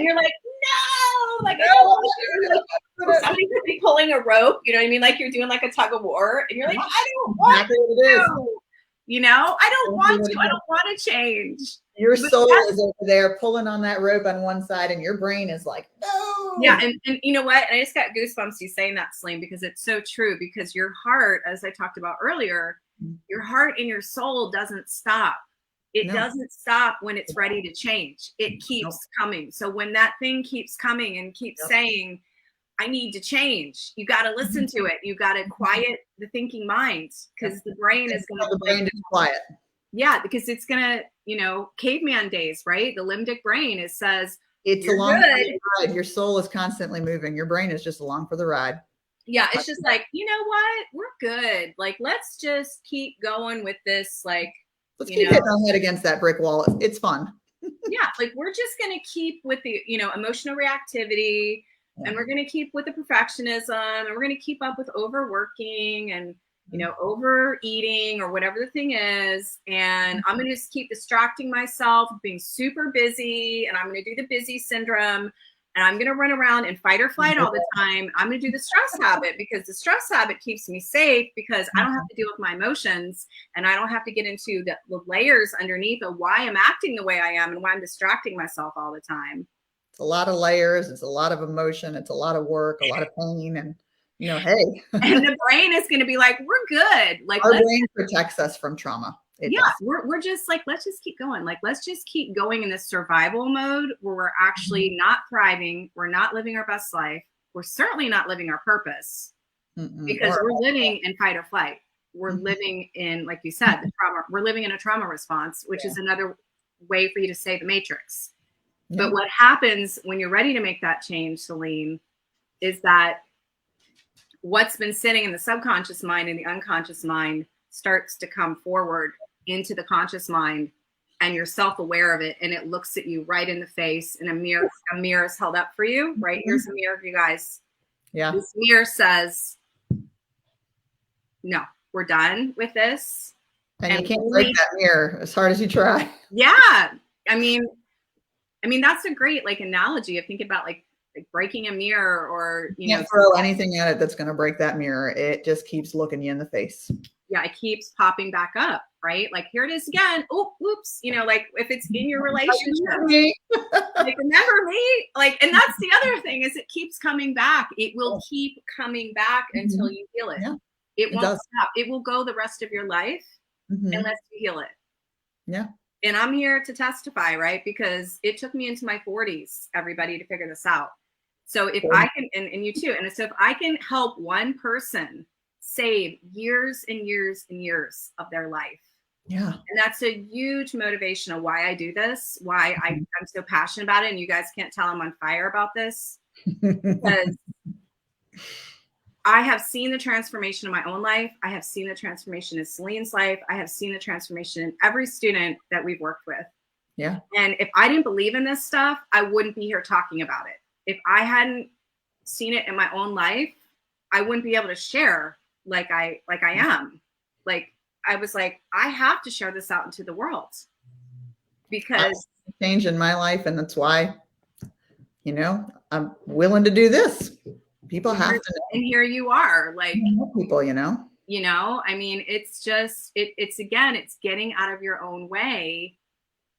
you're like, no, like, or somebody could be pulling a rope, you know what I mean? Like you're doing like a tug of war and you're like, I don't want to. You know, I don't want to. I don't want to change. Your soul is over there pulling on that rope on one side, and your brain is like, no. Yeah, and you know what? And I just got goosebumps you saying that, Celine, because it's so true. Because your heart, as I talked about earlier, your heart and your soul doesn't stop. It doesn't stop when it's ready to change. It keeps coming. So when that thing keeps coming and keeps saying, I need to change, you got to listen to it. You got to quiet the thinking mind, because the brain is going to the brain to quiet. Yeah, because it's going to, you know, caveman days, right? The limbic brain, says, it's along for the ride. Your soul is constantly moving. Your brain is just along for the ride. Yeah, it's just like, you know what? We're good. Like, let's just keep going with this. Like, let's keep hitting our head against that brick wall. It's fun. Yeah, like we're just going to keep with the, you know, emotional reactivity. And we're going to keep with the perfectionism, and we're going to keep up with overworking and, you know, overeating or whatever the thing is. And I'm going to just keep distracting myself, being super busy. And I'm going to do the busy syndrome. And I'm going to run around in fight or flight all the time. I'm going to do the stress habit, because the stress habit keeps me safe, because I don't have to deal with my emotions, and I don't have to get into the layers underneath of why I'm acting the way I am and why I'm distracting myself all the time. It's a lot of layers. It's a lot of emotion. It's a lot of work, a lot of pain. And, you know, hey. And the brain is going to be like, we're good. Like, our brain protects us from trauma. We're just like, let's just keep going. Like, let's just keep going in this survival mode where we're actually not thriving. We're not living our best life. We're certainly not living our purpose, because we're living in fight or flight. We're living in, like you said, the trauma. We're living in a trauma response, which is another way for you to say the matrix. But what happens when you're ready to make that change, Celine, is that what's been sitting in the subconscious mind and the unconscious mind starts to come forward into the conscious mind, and you're self-aware of it, and it looks at you right in the face, and a mirror is held up for you, right? Here's a mirror for you guys. Yeah. This mirror says, no, we're done with this. And you can't break that mirror as hard as you try. Yeah. I mean, that's a great like analogy of thinking about like like breaking a mirror or, you Can't know, throw anything at it that's going to break that mirror. It just keeps looking you in the face. yeah, it keeps popping back up, right? Like, here it is again. Oh, whoops. You know, like if it's in your relationship, like, remember me? Like, and that's the other thing is it keeps coming back. It will keep coming back until you heal it. Yeah, it won't does. stop. It will go the rest of your life unless you heal it. Yeah. And I'm here to testify, right? Because it took me into my 40s, everybody, to figure this out. So if I can, and you too, and so if I can help one person save years and years and years of their life. Yeah. And that's a huge motivation of why I do this, why I'm so passionate about it. And you guys can't tell I'm on fire about this because I have seen the transformation in my own life. I have seen the transformation in Celine's life. I have seen the transformation in every student that we've worked with. Yeah. And if I didn't believe in this stuff, I wouldn't be here talking about it. If I hadn't seen it in my own life, I wouldn't be able to share like I am. Like, I was like, I have to share this out into the world because change in my life. And that's why, you know, I'm willing to do this. People have to know. And here you are, like people, you know, I mean, it's just, it's again, it's getting out of your own way,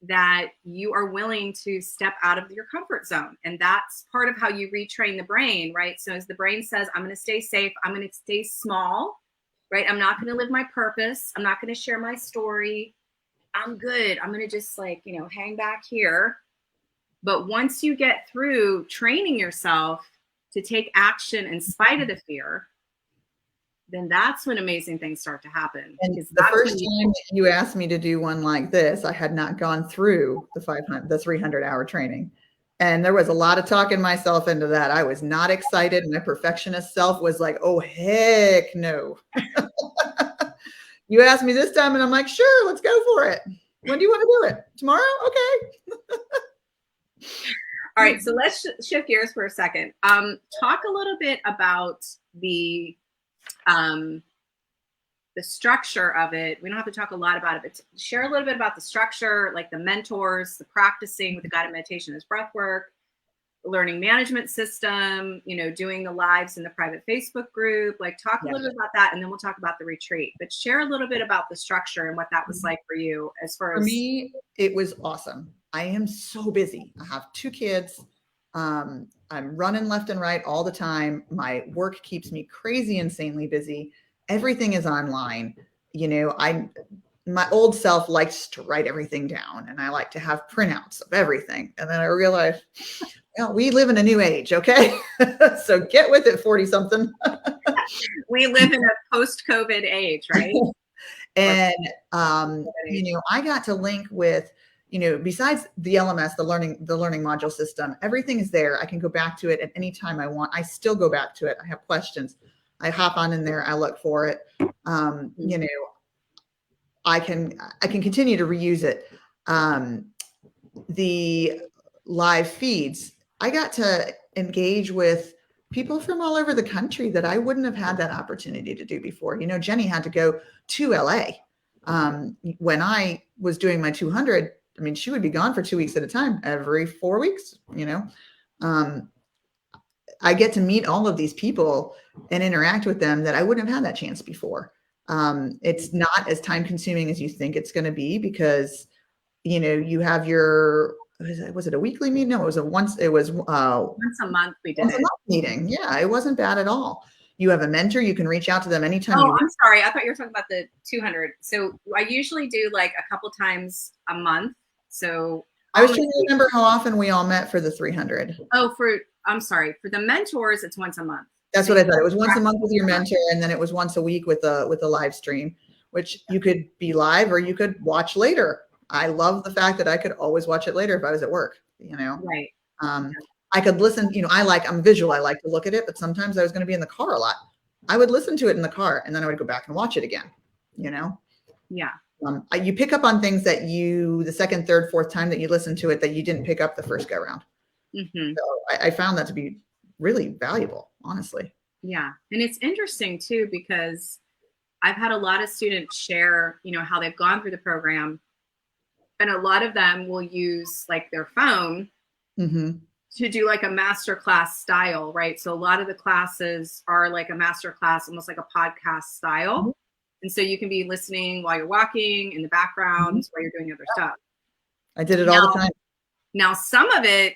that you are willing to step out of your comfort zone. And that's part of how you retrain the brain, right? So as the brain says, I'm going to stay safe, I'm going to stay small, right? I'm not going to live my purpose. I'm not going to share my story. I'm good. I'm going to just, like, you know, hang back here. But once you get through training yourself to take action in spite of the fear, then that's when amazing things start to happen. And the first time that you asked me to do one like this, I had not gone through the 300-hour training. And there was a lot of talking myself into that. I was not excited. My perfectionist self was like, oh, heck no. You asked me this time and I'm like, sure, let's go for it. When do you want to do it? Tomorrow? Okay. All right. So let's shift gears for a second. Talk a little bit about the structure of it. We don't have to talk a lot about it, but share a little bit about the structure, like the mentors, the practicing with the guided meditation as breath work, the learning management system, you know, doing the lives in the private Facebook group. Like, talk a little bit about that, and then we'll talk about the retreat. But share a little bit about the structure and what that was like for you. As far as, for me, it was awesome. I am so busy. I have 2 kids. I'm running left and right all the time. My work keeps me crazy, insanely busy. Everything is online. You know, my old self likes to write everything down, and I like to have printouts of everything. And then I realized, well, we live in a new age. Okay. So get with it, 40 something. We live in a post-COVID age, right? And, you know, I got to link with, you know, besides the LMS, the learning module system, everything is there. I can go back to it at any time I want. I still go back to it. I have questions. I hop on in there. I look for it. You know, I can continue to reuse it. The live feeds, I got to engage with people from all over the country that I wouldn't have had that opportunity to do before. You know, Jenny had to go to LA. When I was doing my 200, I mean, she would be gone for 2 weeks at a time, every 4 weeks, you know. I get to meet all of these people and interact with them that I wouldn't have had that chance before. It's not as time consuming as you think it's going to be, because, you know, you have your, was it a weekly meeting? No, it was once a month we did once a month meeting. Yeah, it wasn't bad at all. You have a mentor. You can reach out to them anytime. Oh, I'm sorry. I thought you were talking about the 200. So I usually do like a couple times a month. So I was trying to remember how often we all met for the 300. Oh, I'm sorry. For the mentors, it's once a month. That's what I thought. It was once a month with your mentor, and then it was once a week with a live stream, which you could be live or you could watch later. I love the fact that I could always watch it later if I was at work, you know. Right. I could listen, you know, I'm visual. I like to look at it, but sometimes I was going to be in the car a lot. I would listen to it in the car and then I would go back and watch it again, you know? Yeah. You pick up on things that the second, third, fourth time that you listen to it, that you didn't pick up the first go round. So I found that to be really valuable, honestly. Yeah. And it's interesting too, because I've had a lot of students share, you know, how they've gone through the program, and a lot of them will use like their phone to do like a master class style, right? So a lot of the classes are like a master class, almost like a podcast style. Mm-hmm. And so you can be listening while you're walking in the background, while you're doing other stuff. I did it all the time. Now, some of it,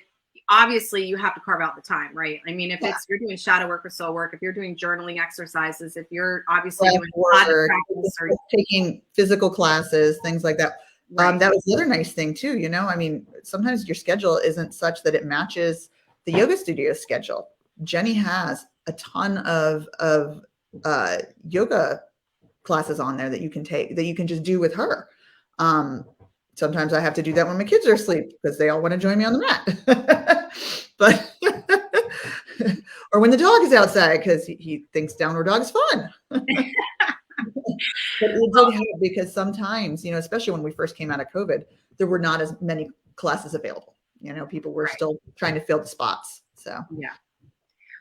obviously you have to carve out the time, right? I mean, if it's, you're doing shadow work or soul work, if you're doing journaling exercises, if you're obviously doing practice or taking physical classes, things like that. Right. That was the other nice thing too, you know, I mean, sometimes your schedule isn't such that it matches the yoga studio schedule. Jenny has a ton of yoga classes on there that you can take, that you can just do with her. Sometimes I have to do that when my kids are asleep because they all want to join me on the mat. But or when the dog is outside because he thinks downward dog is fun. But it did help because sometimes, you know, especially when we first came out of COVID, there were not as many classes available. You know, people were still trying to fill the spots. So yeah.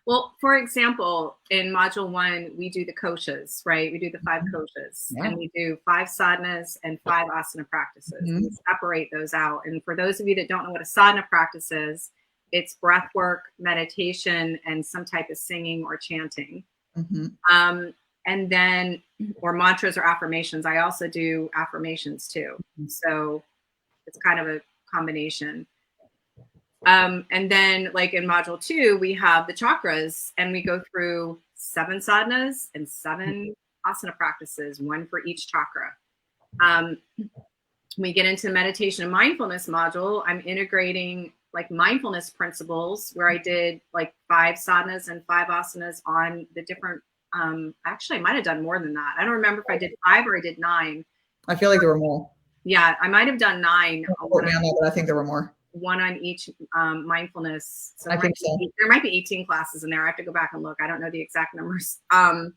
Well, for example, in module 1, we do the koshas, right? We do the 5 koshas, and we do 5 sadhanas and 5 asana practices. We separate those out. And for those of you that don't know what a sadhana practice is, it's breath work, meditation, and some type of singing or chanting. And then, or mantras or affirmations. I also do affirmations too. So it's kind of a combination. And then like in module 2, we have the chakras, and we go through 7 sadhanas and 7 asana practices, 1 for each chakra. We get into meditation and mindfulness module. I'm integrating like mindfulness principles where I did like 5 sadhanas and 5 asanas on the different, actually I might've done more than that. I don't remember if I did 5 or I did 9. I feel like there were more. Yeah, I might've done 9. But I think there were more. 1 on each mindfulness. So I think so. There might be 18 classes in there. I have to go back and look. I don't know the exact numbers. And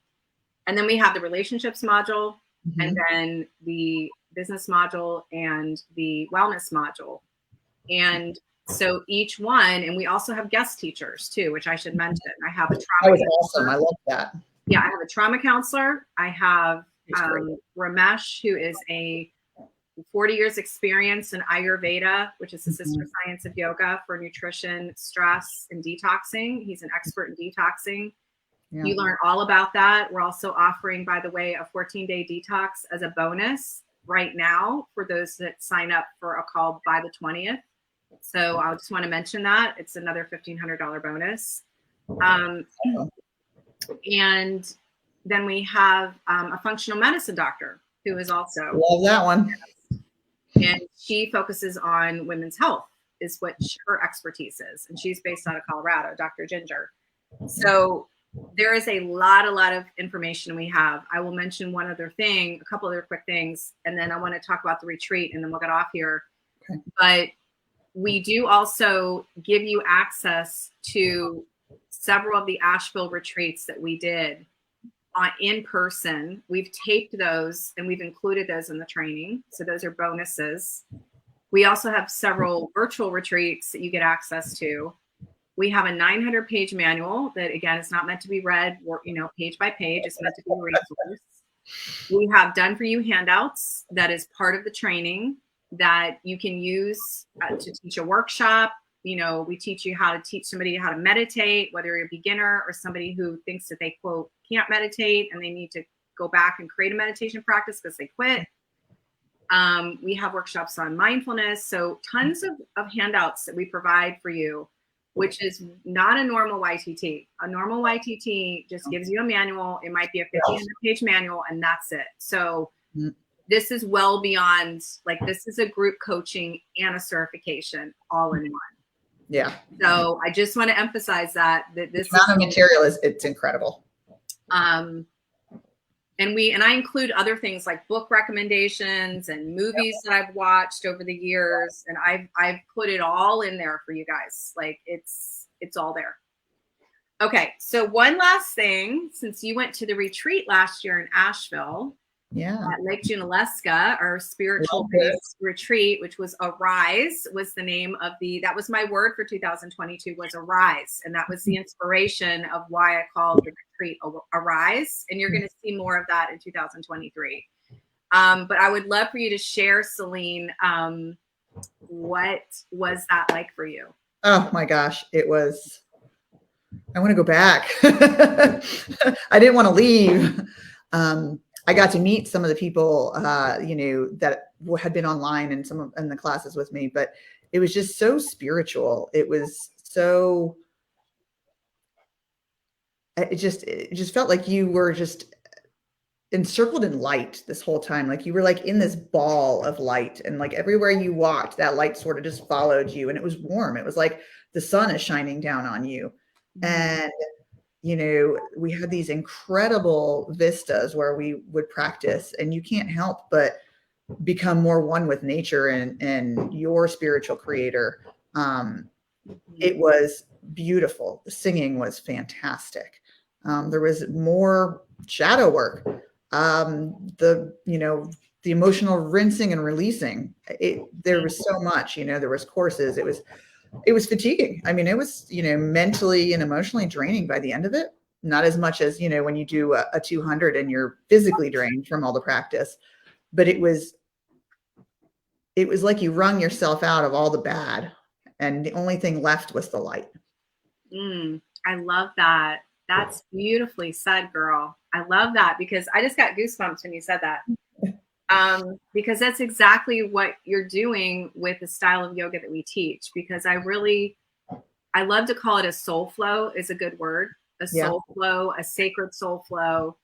then we have the relationships module, and then the business module and the wellness module. And so each one, and we also have guest teachers too, which I should mention. I have a trauma counselor. Awesome. I love that. Yeah, I have a trauma counselor. I have Ramesh, who is a 40 years experience in Ayurveda, which is the sister science of yoga for nutrition, stress, and detoxing. He's an expert in detoxing. Yeah. You learn all about that. We're also offering, by the way, a 14-day detox as a bonus right now for those that sign up for a call by the 20th. So I just want to mention that. It's another $1,500 bonus. And then we have a functional medicine doctor who is also. Love that one. And she focuses on women's health, is what her expertise is. And she's based out of Colorado, Dr. Ginger. So there is a lot of information we have. I will mention one other thing, a couple other quick things, and then I want to talk about the retreat, and then we'll get off here. Okay. But we do also give you access to several of the Asheville retreats that we did in person. We've taped those and we've included those in the training. So those are bonuses. We also have several virtual retreats that you get access to. We have a 900-page manual that, again, is not meant to be read, or, you know, page by page. It's meant to be a resource. We have done for you handouts that is part of the training that you can use to teach a workshop. You know, we teach you how to teach somebody how to meditate, whether you're a beginner or somebody who thinks that they, quote, can't meditate and they need to go back and create a meditation practice because they quit. We have workshops on mindfulness. So tons of handouts that we provide for you, which is not a normal YTT. A normal YTT just gives you a manual. It might be a 1,500-page manual, and that's it. So this is well beyond, like, this is a group coaching and a certification all in one. Yeah. So I just want to emphasize that this amount of material it's incredible. And I include other things like book recommendations and movies that I've watched over the years, and I've put it all in there for you guys. Like it's all there. Okay, so one last thing, since you went to the retreat last year in Asheville, at Lake Junaluska, our spiritual based retreat, which was Arise, was the name of that was my word for 2022, was Arise. And that was the inspiration of why I called the retreat Arise. And you're going to see more of that in 2023. But I would love for you to share, Celine, what was that like for you? Oh my gosh, it was, I want to go back. I didn't want to leave. I got to meet some of the people, that had been online and some of in the classes with me, but it was just so spiritual. It was so, it just felt like you were just encircled in light this whole time. Like you were like in this ball of light, and like everywhere you walked, that light sort of just followed you, and it was warm. It was like the sun is shining down on you. And we had these incredible vistas where we would practice, and you can't help but become more one with nature and your spiritual creator. It was beautiful. The singing was fantastic. There was more shadow work. The emotional rinsing and releasing. There was so much, there was courses. It was fatiguing. I mean, it was, mentally and emotionally draining by the end of it. Not as much as, when you do a 200 and you're physically drained from all the practice, but it was like you wrung yourself out of all the bad, and the only thing left was the light. I love that. That's beautifully said, girl. I love that, because I just got goosebumps when you said that. Because that's exactly what you're doing with the style of yoga that we teach. Because I love to call it a soul flow is a good word. A soul flow, a sacred soul flow.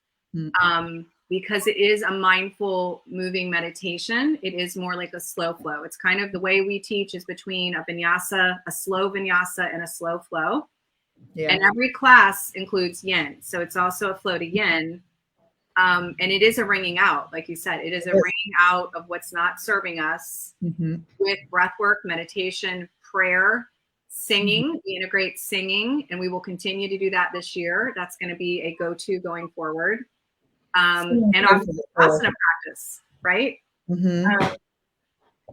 Because it is a mindful moving meditation. It is more like a slow flow. It's kind of the way we teach is between a vinyasa, a slow vinyasa, and a slow flow. Yeah. And every class includes yin. So it's also a flow to yin. And it is a wringing out, like you said, it is a wringing out of what's not serving us with breath work, meditation, prayer, singing. We integrate singing, and we will continue to do that this year. That's going to be a go-to going forward. And obviously asana practice, right?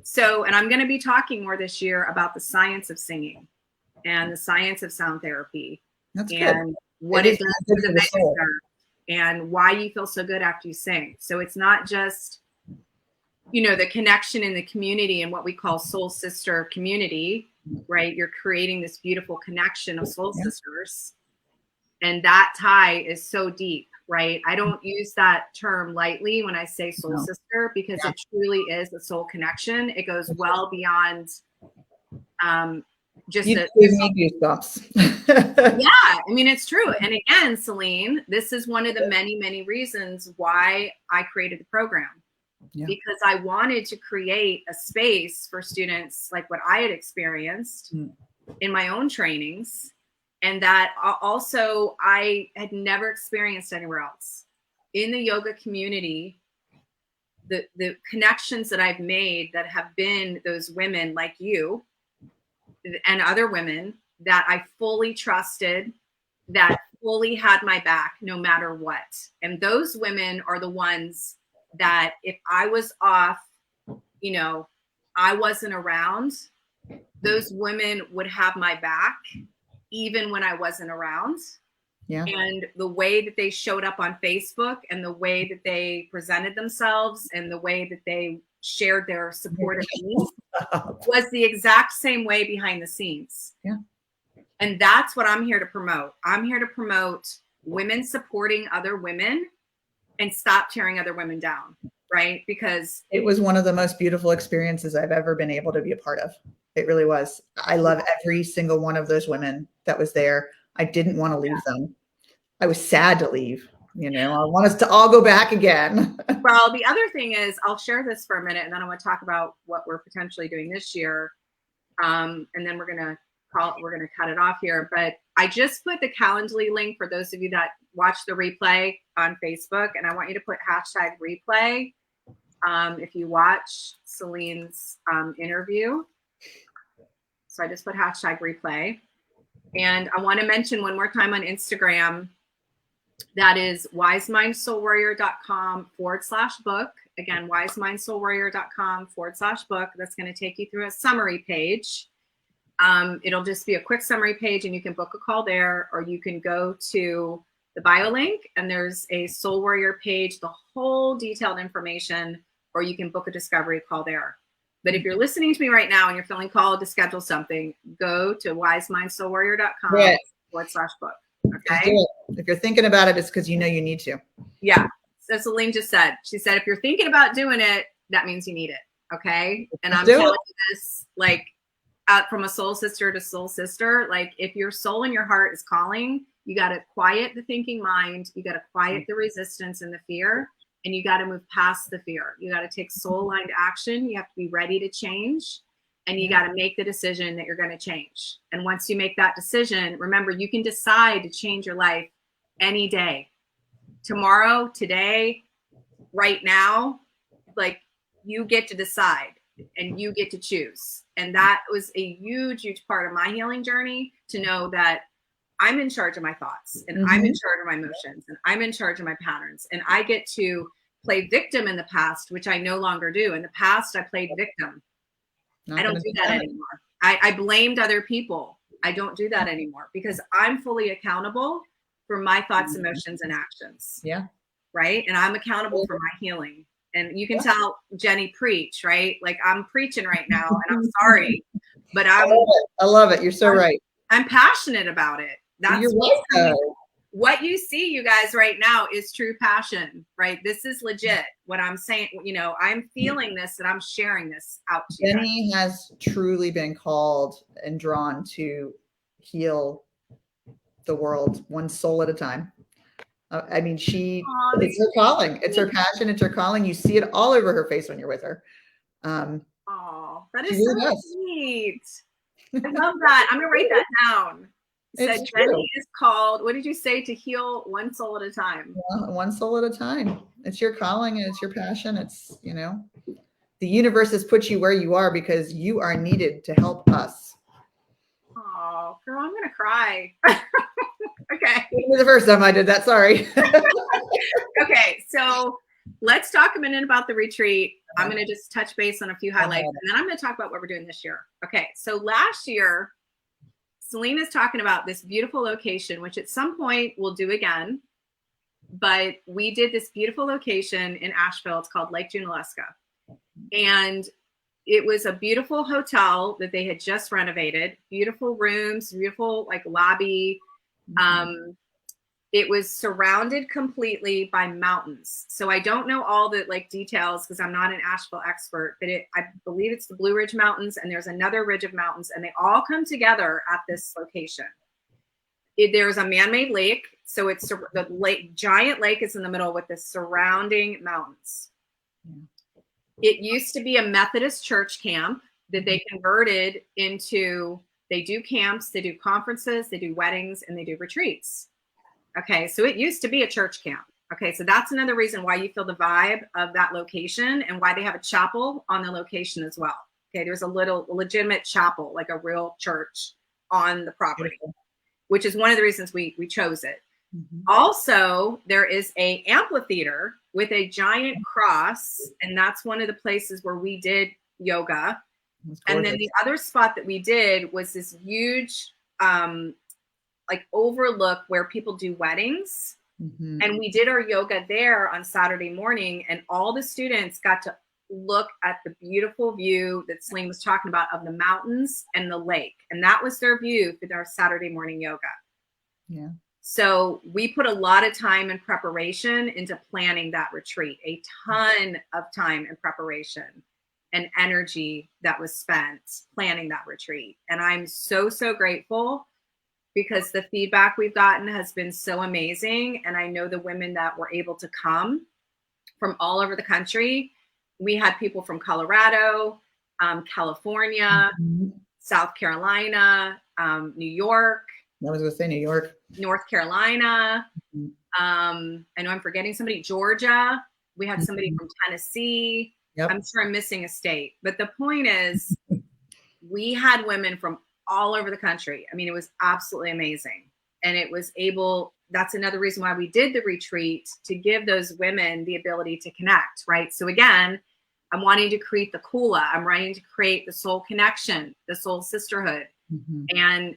So, and I'm going to be talking more this year about the science of singing and the science of sound therapy. That's and good. What it does to the vagus nerve, and why you feel so good after you sing. So it's not just, the connection in the community and what we call soul sister community, right? You're creating this beautiful connection of soul sisters. And that tie is so deep, right? I don't use that term lightly when I say soul sister, because it truly is a soul connection. It goes well beyond just you give me goosebumps. Yeah, I mean, it's true. And again, Celine, this is one of the many, many reasons why I created the program. Because I wanted to create a space for students like what I had experienced in my own trainings, and that also I had never experienced anywhere else. In the yoga community, the connections that I've made that have been those women like you and other women that I fully trusted, that fully had my back no matter what. And those women are the ones that if I was off, I wasn't around, those women would have my back even when I wasn't around. And the way that they showed up on Facebook, and the way that they presented themselves, and the way that they shared their support of me was the exact same way behind the scenes. And that's what I'm here to promote. I'm here to promote women supporting other women and stop tearing other women down, right? Because it was one of the most beautiful experiences I've ever been able to be a part of. It really was. I love every single one of those women that was there. I didn't want to leave them. I was sad to leave. I want us to all go back again. Well, the other thing is, I'll share this for a minute, and then I want to talk about what we're potentially doing this year. And then we're going to cut it off here. But I just put the Calendly link for those of you that watch the replay on Facebook, and I want you to put #replay if you watch Celine's interview. So I just put #replay. And I want to mention one more time on Instagram, that is wisemindsoulwarrior.com/book. Again, wisemindsoulwarrior.com/book. That's going to take you through a summary page. It'll just be a quick summary page, and you can book a call there, or you can go to the bio link and there's a Soul Warrior page, the whole detailed information, or you can book a discovery call there. But if you're listening to me right now and you're feeling called to schedule something, go to wisemindsoulwarrior.com/book. Okay. If you're thinking about it, it's because you know you need to. Yeah. So Celine just said, she said, if you're thinking about doing it, that means you need it. Okay. And I'm telling you this, like, from a soul sister to soul sister, like, if your soul and your heart is calling, you got to quiet the thinking mind. You got to quiet the resistance and the fear, and you got to move past the fear. You got to take soul aligned action. You have to be ready to change, and you got to make the decision that you're going to change. And once you make that decision, remember, you can decide to change your life any day, tomorrow, today, right now. Like, you get to decide and you get to choose. And that was a huge, huge part of my healing journey, to know that I'm in charge of my thoughts, and I'm in charge of my emotions, and I'm in charge of my patterns. And I get to play victim in the past, which I no longer do. In the past, I played victim. I don't do that anymore. I blamed other people. I don't do that anymore, because I'm fully accountable for my thoughts, emotions, and actions. Yeah. Right. And I'm accountable for my healing. And you can tell Jenny preach, right? Like, I'm preaching right now, and I'm sorry, but I love it. You're so right. I'm passionate about it. That's what you see, you guys, right now is true passion, right? This is legit. What I'm saying, you know, I'm feeling this, and I'm sharing this out to you. Jenny has truly been called and drawn to heal the world one soul at a time. I mean, it's her calling. It's her passion. It's her calling. You see it all over her face when you're with her. That is so sweet. I love that. I'm going to write that down. You said Jenny is called, what did you say, to heal one soul at a time? One soul at a time. It's your calling, and it's your passion. It's, you know, the universe has put you where you are because you are needed to help us. Oh, girl, I'm going to cry. Okay. The first time I did that, sorry. Okay, so let's talk a minute about the retreat. I'm going to just touch base on a few highlights, and then I'm going to talk about what we're doing this year. Okay, so last year, Celine is talking about this beautiful location, which at some point we'll do again. But we did this beautiful location in Asheville. It's called Lake Junaluska. And it was a beautiful hotel that they had just renovated. Beautiful rooms, beautiful like lobby. It was surrounded completely by mountains. So I don't know all the like details, because I'm not an Asheville expert, but I believe it's the Blue Ridge Mountains, and there's another ridge of mountains, and they all come together at this location. There's a man-made lake. So it's the lake, giant lake is in the middle with the surrounding mountains. It used to be a Methodist church camp that they converted into, they do camps, they do conferences, they do weddings, and they do retreats. Okay, so it used to be a church camp. Okay, so that's another reason why you feel the vibe of that location, and why they have a chapel on the location as well. Okay, there's a legitimate chapel, like a real church on the property, which is one of the reasons we chose it. Also, there is a amphitheater with a giant cross, and that's one of the places where we did yoga. And then the other spot that we did was this huge like overlook where people do weddings. And we did our yoga there on Saturday morning, and all the students got to look at the beautiful view that Celine was talking about of the mountains and the lake. And that was their view for their Saturday morning yoga. Yeah. So we put a lot of time and preparation into planning that retreat, a ton of time and preparation and energy that was spent planning that retreat. And I'm so, so grateful, because the feedback we've gotten has been so amazing. And I know the women that were able to come from all over the country. We had people from Colorado, California, South Carolina, New York. I was going to say New York. North Carolina. I know I'm forgetting somebody. Georgia. We had somebody from Tennessee. Yep. I'm sure I'm missing a state. But the point is, we had women from all over the country. I mean, it was absolutely amazing. And it was that's another reason why we did the retreat, to give those women the ability to connect, right? So again, I'm wanting to create the 𝗂𝗂. I'm wanting to create the soul connection, the soul sisterhood. And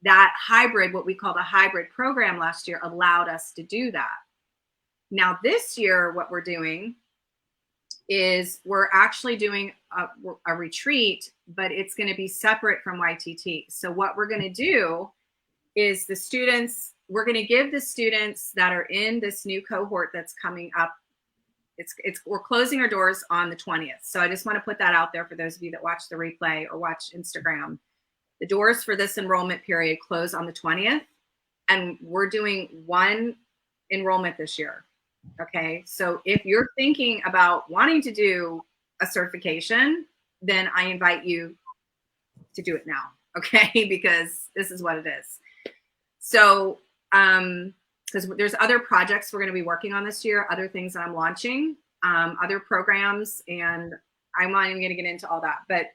that hybrid, what we called a hybrid program last year, allowed us to do that. Now this year, what we're doing is we're actually doing a retreat, but it's going to be separate from YTT. So what we're going to do is we're going to give the students that are in this new cohort that's coming up. We're closing our doors on the 20th. So I just want to put that out there for those of you that watch the replay or watch Instagram. The doors for this enrollment period close on the 20th, and we're doing one enrollment this year. Okay, so if you're thinking about wanting to do a certification, then I invite you to do it now, okay? Because this is what it is. So, because there's other projects we're going to be working on this year, other things that I'm launching, other programs, and I'm not even going to get into all that. But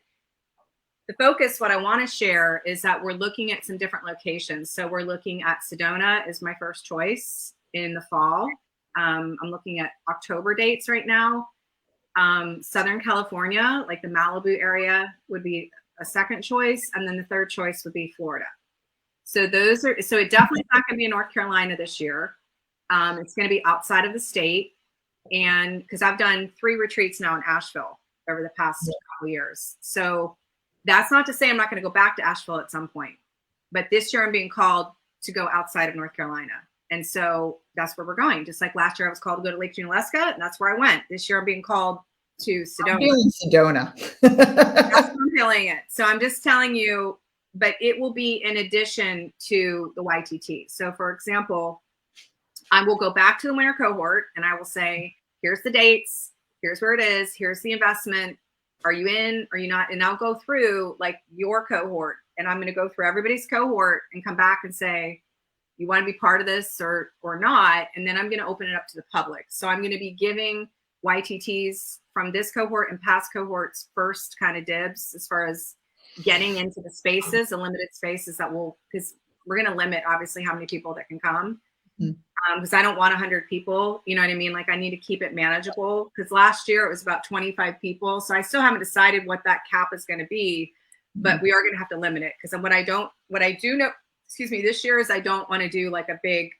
the focus, what I want to share is that we're looking at some different locations. So we're looking at Sedona is my first choice in the fall. I'm looking at October dates right now. Southern California, like the Malibu area, would be a second choice. And then the third choice would be Florida. So it definitely is not going to be in North Carolina this year. It's going to be outside of the state. And because I've done 3 retreats now in Asheville over the past couple years. So that's not to say I'm not going to go back to Asheville at some point. But this year I'm being called to go outside of North Carolina. And so that's where we're going. Just like last year I was called to go to Lake Junaluska, and that's where I went. This year I'm being called to Sedona. I'm feeling Sedona. That's what I'm feeling it. So I'm just telling you, but it will be in addition to the YTT. So for example, I will go back to the winter cohort and I will say, here's the dates, here's where it is, here's the investment. Are you in? Are you not? And I'll go through like your cohort, and I'm going to go through everybody's cohort and come back and say, you want to be part of this or not? And then I'm going to open it up to the public. So I'm going to be giving YTTs from this cohort and past cohorts first kind of dibs as far as getting into the spaces, the limited spaces that because we're going to limit obviously how many people that can come. Because I don't want 100 people, you know what I mean? Like I need to keep it manageable, because last year it was about 25 people. So I still haven't decided what that cap is going to be, but we are going to have to limit it. Because what I do know, excuse me, this year is I don't want to do like a big,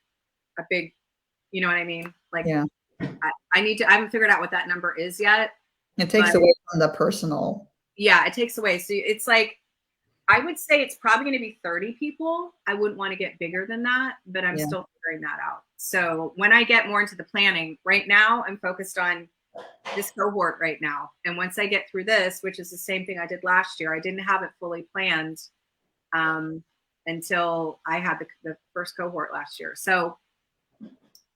you know what I mean? Like I haven't figured out what that number is yet. It takes away from the personal. Yeah, it takes away. So it's like, I would say it's probably going to be 30 people. I wouldn't want to get bigger than that, but I'm still figuring that out. So when I get more into the planning, right now I'm focused on this cohort right now. And once I get through this, which is the same thing I did last year, I didn't have it fully planned until I had the first cohort last year. So,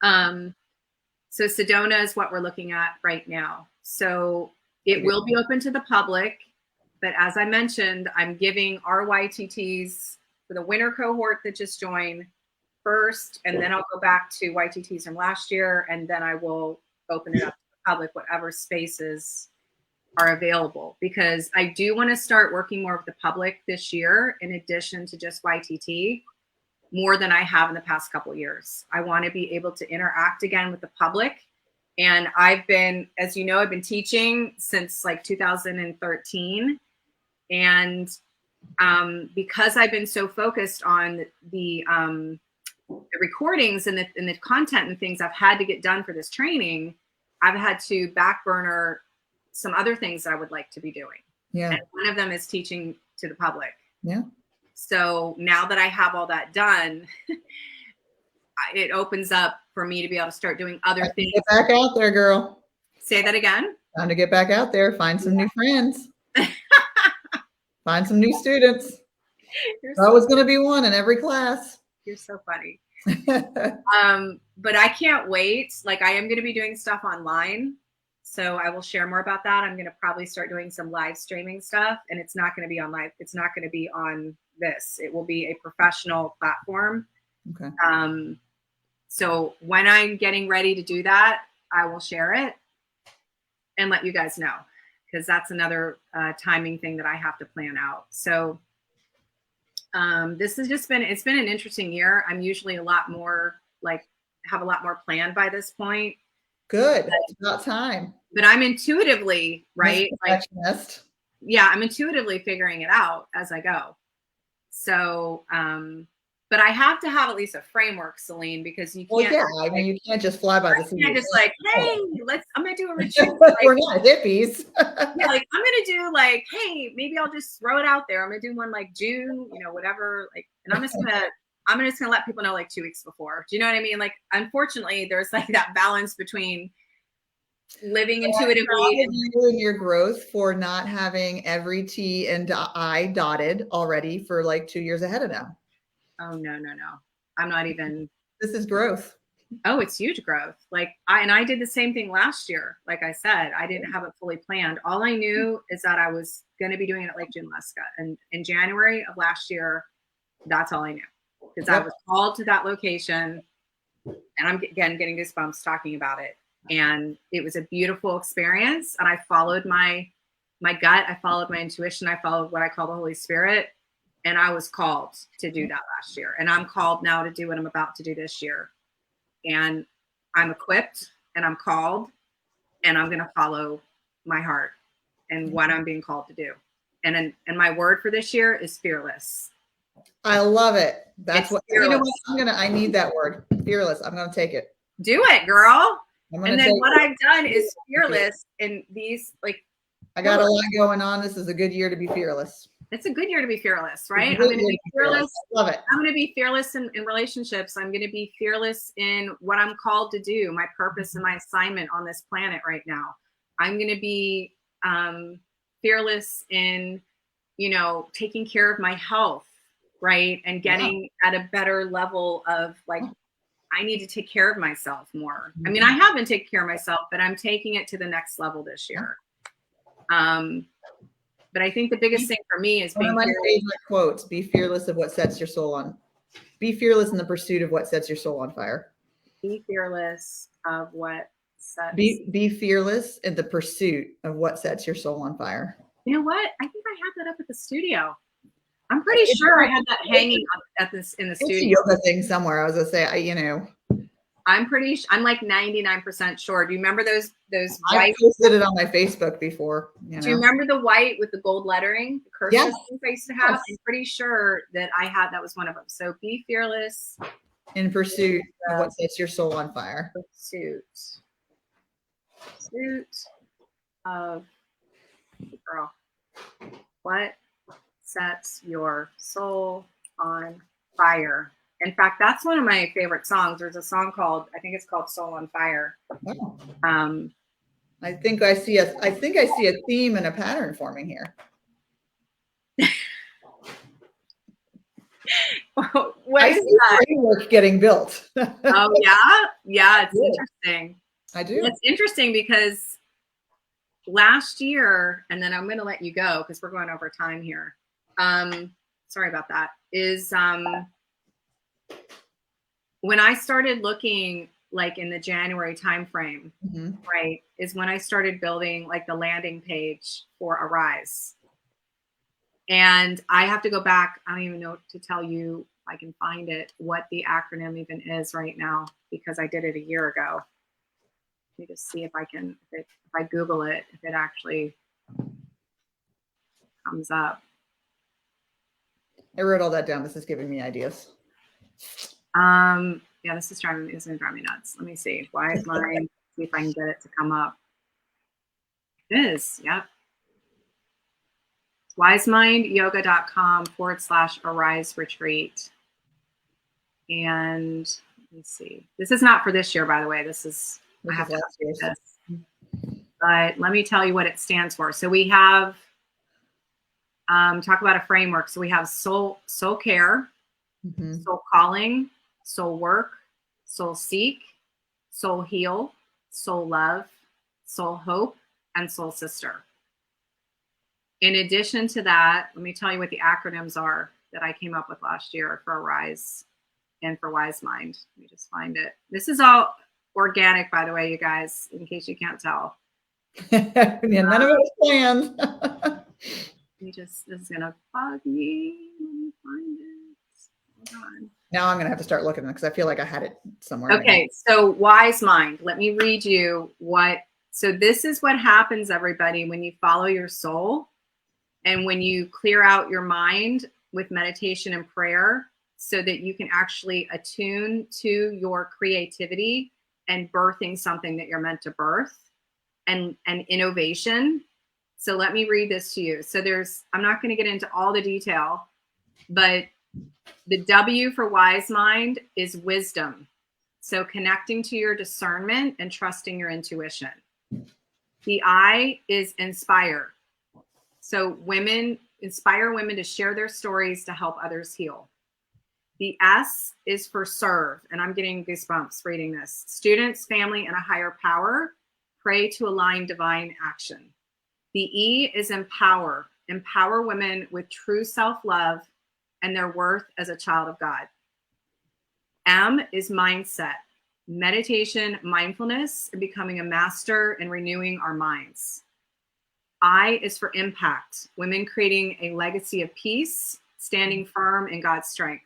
so Sedona is what we're looking at right now. So it will be open to the public. But as I mentioned, I'm giving our YTTs for the winter cohort that just joined first, and then I'll go back to YTTs from last year, and then I will open it up to the public, whatever spaces are available, because I do want to start working more with the public this year in addition to just YTT, more than I have in the past couple of years. I want to be able to interact again with the public. And I've been, as you know, I've been teaching since like 2013. And because I've been so focused on the recordings and the content and things I've had to get done for this training, I've had to back burner some other things that I would like to be doing. Yeah. And one of them is teaching to the public. Yeah. So now that I have all that done, it opens up for me to be able to start doing other things. Get back out there, girl. Say that again. Time to get back out there. Find some new friends. Find some new students. There's always going to be one in every class. You're so funny. But I can't wait. Like I am going to be doing stuff online. So I will share more about that. I'm going to probably start doing some live streaming stuff, and it's not going to be on live. It's not going to be on this. It will be a professional platform. Okay. So when I'm getting ready to do that, I will share it and let you guys know, because that's another timing thing that I have to plan out. So this has just been, it's been an interesting year. I'm usually a lot more have a lot more planned by this point. Good. It's about time. But I'm intuitively, right? Yeah, I'm intuitively figuring it out as I go. So but I have to have at least a framework, Celine, because you Well, can't. yeah, I mean, you can't just fly by the seat. You can't just like, hey, I'm gonna do a retreat. We're not hippies. Yeah, like I'm gonna do like, hey, maybe I'll just throw it out there. I'm gonna do one like June, whatever. Like, and I'm just gonna let people know like 2 weeks before. Do you know what I mean? Like, unfortunately, there's like that balance between living intuitively and your growth for not having every T and I dotted already for like 2 years ahead of now. Oh no. I'm not even. This is growth. Oh, it's huge growth. Like I did the same thing last year. Like I said, I didn't have it fully planned. All I knew is that I was going to be doing it at Lake Junaluska. And in January of last year, that's all I knew, because I was called to that location. And I'm again getting goosebumps talking about it. And it was a beautiful experience. And I followed my gut. I followed my intuition. I followed what I call the Holy Spirit. And I was called to do that last year. And I'm called now to do what I'm about to do this year. And I'm equipped and I'm called, and I'm going to follow my heart and what I'm being called to do. And my word for this year is fearless. I love it. That's It's what, fearless. you know what, I need that word, fearless. I'm going to take it. Do it, girl. And then what it. I've done is fearless in these, like, I got a lot going on. This is a good year to be fearless. It's a good year to be fearless, right? I'm going to be fearless. Love it. I'm going to be fearless in relationships. I'm going to be fearless in what I'm called to do, my purpose and my assignment on this planet right now. I'm going to be fearless in, taking care of my health, right? And getting at a better level of like, I need to take care of myself more. I mean, I have been taking care of myself, but I'm taking it to the next level this year. But I think the biggest thing for me is being one of my favorite quotes: "Be fearless of what sets your soul on. Be fearless in the pursuit of what sets your soul on fire." Be fearless of what sets. Be fearless in the pursuit of what sets your soul on fire. You know what? I think I have that up at the studio. I'm pretty sure I had that hanging up in the studio. It's a yoga thing somewhere. I was gonna say, I'm like 99% sure. Do you remember those I posted it on my Facebook before. Do you remember the white with the gold lettering, the cursive things I used to have? Yes. I'm pretty sure that that was one of them. So be fearless in pursuit of what sets your soul on fire. Pursuit of, girl, what sets your soul on fire? In fact, that's one of my favorite songs. There's a song I think it's called Soul on Fire. Oh. I think I see a theme and a pattern forming here. What is that? Framework getting built. Oh yeah, it's interesting. I do. It's interesting because last year, and then I'm going to let you go because we're going over time here. Sorry about that. Is when I started looking like in the January timeframe, right, is when I started building like the landing page for Arise. And I have to go back. I don't even know to tell you, if I can find it, what the acronym even is right now, because I did it a year ago. Let me just see if I can, if I Google it, if it actually comes up. I wrote all that down. This is giving me ideas. Yeah, this is going to drive me nuts. Let me see. Why is mine? See if I can get it to come up. It is. Yep. wisemindyoga.com/Arise Retreat. And let me see. This is not for this year, by the way. This is, I have to update this. But let me tell you what it stands for. So we have, talk about a framework. So we have soul care, soul calling, soul work, soul seek, soul heal, soul love, soul hope, and soul sister. In addition to that, let me tell you what the acronyms are that I came up with last year for Arise and for Wise Mind. Let me just find it. This is all organic, by the way, you guys, in case you can't tell. Yeah, none of it was planned. This is going to bug me. Let me find it. Hold on. Now I'm going to have to start looking because I feel like I had it somewhere. Okay, so Wise Mind. Let me read you what. So this is what happens, everybody, when you follow your soul and when you clear out your mind with meditation and prayer so that you can actually attune to your creativity and birthing something that you're meant to birth, and innovation. So let me read this to you. So I'm not going to get into all the detail, but the W for wise mind is wisdom. So connecting to your discernment and trusting your intuition. The I is inspire. So inspire women to share their stories to help others heal. The S is for serve, and I'm getting goosebumps reading this. Students, family, and a higher power. Pray to align divine action. The E is empower. Empower women with true self-love and their worth as a child of God. M is mindset. Meditation, mindfulness, and becoming a master and renewing our minds. I is for impact. Women creating a legacy of peace, standing firm in God's strength.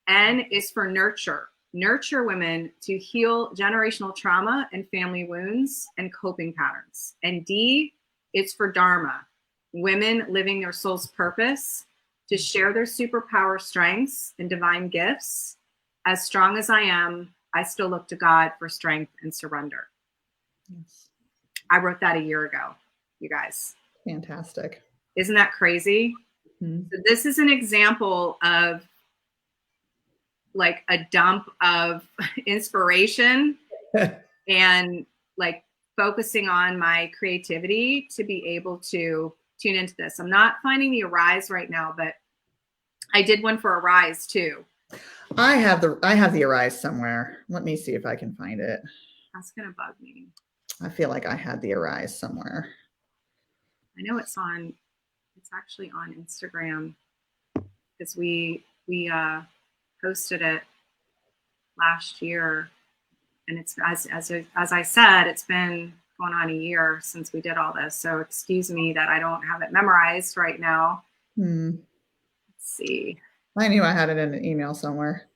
N is for nurture. Nurture women to heal generational trauma and family wounds and coping patterns. And D is for Dharma. Women living their soul's purpose to share their superpower strengths and divine gifts. As strong as I am, I still look to God for strength and surrender. Yes. I wrote that a year ago, you guys. Fantastic. Isn't that crazy? Mm-hmm. So this is an example of like a dump of inspiration and like focusing on my creativity to be able to tune into this. I'm not finding the Arise right now, but I did one for Arise too. I have the Arise somewhere. Let me see if I can find it. That's gonna bug me. I feel like I had the Arise somewhere. I know it's actually on Instagram because we posted it last year, and it's as I said, it's been going on a year since we did all this. So excuse me that I don't have it memorized right now. Let's see. I knew I had it in an email somewhere.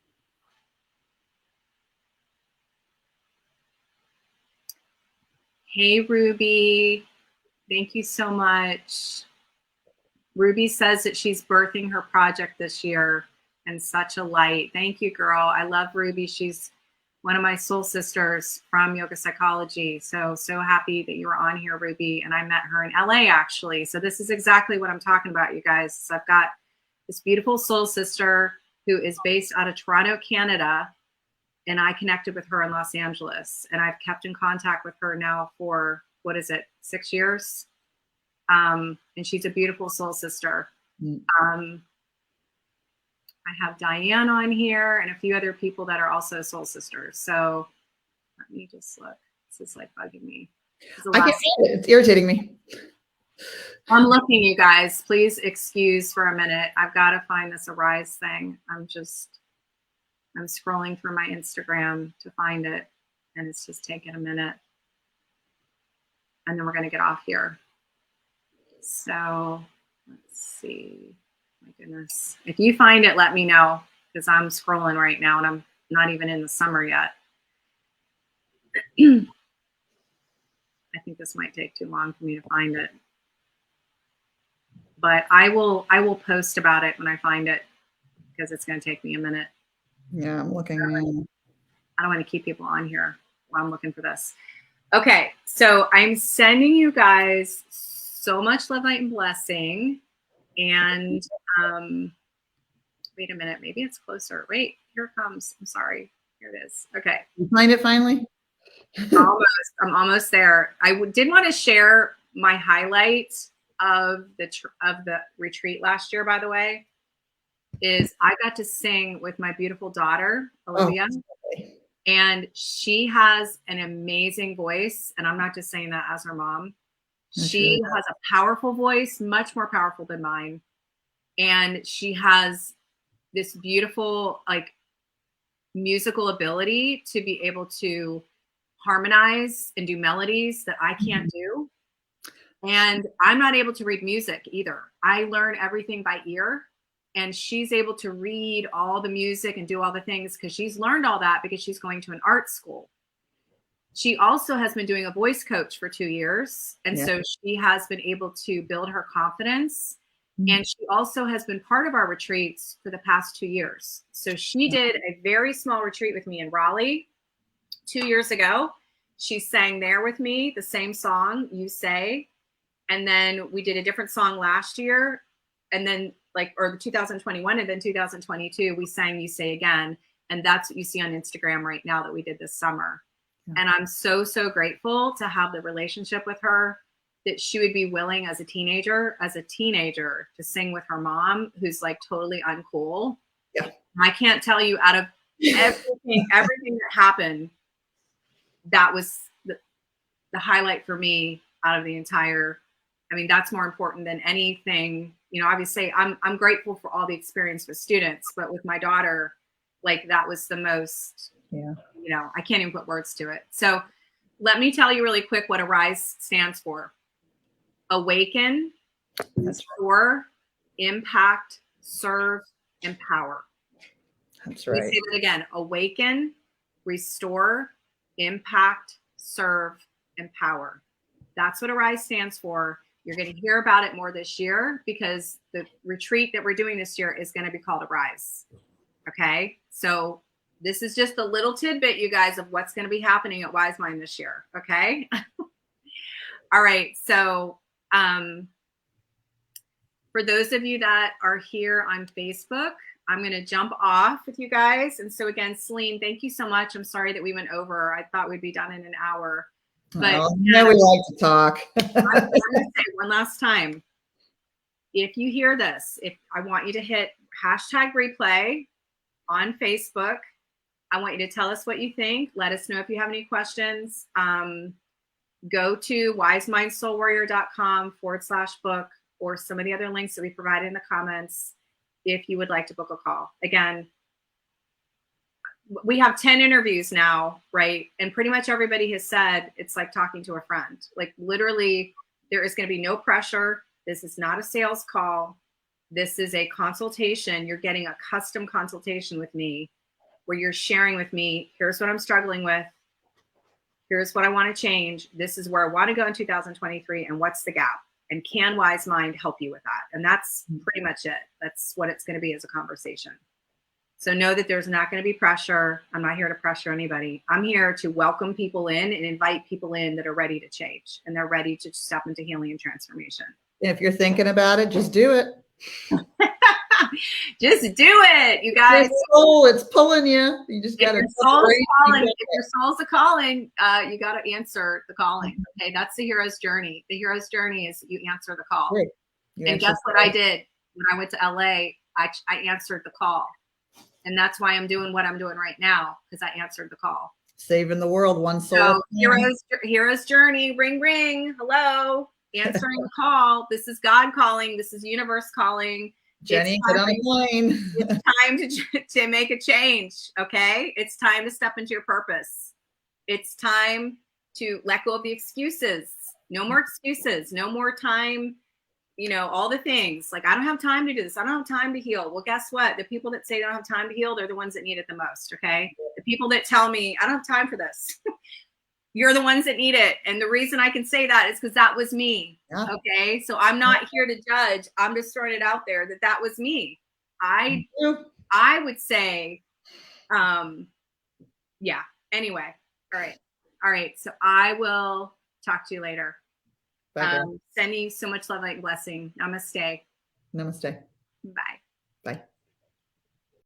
Hey, Ruby. Thank you so much. Ruby says that she's birthing her project this year, and such a light. Thank you, girl. I love Ruby. She's one of my soul sisters from Yoga Psychology. So happy that you were on here, Ruby. And I met her in LA, actually. So this is exactly what I'm talking about, you guys. So I've got this beautiful soul sister who is based out of Toronto, Canada. And I connected with her in Los Angeles. And I've kept in contact with her now for, 6 years? And she's a beautiful soul sister. I have Diane on here and a few other people that are also soul sisters. So let me just look. This is like bugging me. I can't see it. It's irritating me. I'm looking, you guys. Please excuse for a minute. I've got to find this Arise thing. I'm scrolling through my Instagram to find it, and it's just taking a minute. And then we're going to get off here. So let's see. My goodness. If you find it, let me know, because I'm scrolling right now and I'm not even in the summer yet. I think this might take too long for me to find it. But I will post about it when I find it, because it's going to take me a minute. Yeah, I'm looking. I don't want to keep people on here while I'm looking for this. Okay, so I'm sending you guys so much love, light, and blessing. And wait a minute, maybe it's closer. Wait, here it comes. I'm sorry. Here it is. Okay. You find it finally? Almost. I'm almost there. I did want to share my highlight of the retreat last year, by the way, is I got to sing with my beautiful daughter, Olivia. Oh. And she has an amazing voice. And I'm not just saying that as her mom. She has a powerful voice, much more powerful than mine. And she has this beautiful, like, musical ability to be able to harmonize and do melodies that I can't do. And I'm not able to read music either. I learn everything by ear. And she's able to read all the music and do all the things because she's learned all that because she's going to an art school. She also has been doing a voice coach for 2 years. And so she has been able to build her confidence And she also has been part of our retreats for the past 2 years. So she did a very small retreat with me in Raleigh 2 years ago. She sang there with me, the same song, You Say. And then we did a different song last year. And then or 2021, and then 2022, we sang You Say again. And that's what you see on Instagram right now that we did this summer. And I'm so, so grateful to have the relationship with her, that she would be willing as a teenager to sing with her mom, who's like totally uncool. Yeah. I can't tell you, out of everything that happened, that was the highlight for me out of the entire, that's more important than anything. Obviously I'm grateful for all the experience with students, but with my daughter, that was the most, I can't even put words to it. So let me tell you really quick what ARISE stands for. Awaken, restore, impact, serve, empower. That's right. Let me say that again. Awaken, restore, impact, serve, empower. That's what ARISE stands for. You're going to hear about it more this year, because the retreat that we're doing this year is going to be called ARISE. Okay. So this is just a little tidbit, you guys, of what's going to be happening at Wise Mind this year. Okay. All right. So, for those of you that are here on Facebook, I'm going to jump off with you guys. And so again, Celine, thank you so much. I'm sorry that we went over. I thought we'd be done in an hour. But now we like to talk. I'm going to say one last time. If you hear this, I want you to hit #replay on Facebook. I want you to tell us what you think. Let us know if you have any questions. Go to wisemindsoulwarrior.com/book, or some of the other links that we provided in the comments if you would like to book a call. Again, we have 10 interviews now, right? And pretty much everybody has said it's like talking to a friend. Like literally, there is going to be no pressure. This is not a sales call. This is a consultation. You're getting a custom consultation with me, where you're sharing with me, here's what I'm struggling with. Here's what I want to change. This is where I want to go in 2023, and what's the gap? And can Wise Mind help you with that? And that's pretty much it. That's what it's going to be, as a conversation. So know that there's not going to be pressure. I'm not here to pressure anybody. I'm here to welcome people in and invite people in that are ready to change, and they're ready to step into healing and transformation. If you're thinking about it, just do it. Just do it, you guys. Your soul, it's pulling you. You just got to. If your soul's a calling, you got to answer the calling. Okay, that's the hero's journey. The hero's journey is you answer the call. Right. And guess what I did when I went to LA? I answered the call, and that's why I'm doing what I'm doing right now, because I answered the call. Saving the world, one soul. So hero's journey. Ring, ring. Hello. Answering the call. This is God calling. This is universe calling. Jenny, get on a plane. It's time to make a change. Okay. It's time to step into your purpose. It's time to let go of the excuses. No more excuses. No more time. All the things like, I don't have time to do this. I don't have time to heal. Well, guess what? The people that say they don't have time to heal, they're the ones that need it the most. Okay. The people that tell me I don't have time for this, you're the ones that need it. And the reason I can say that is because that was me. Yeah. Okay. So I'm not here to judge. I'm just throwing it out there that was me. I would say, yeah. Anyway. All right. So I will talk to you later. Sending you so much love, light, and blessing. Namaste. Namaste. Bye. Bye.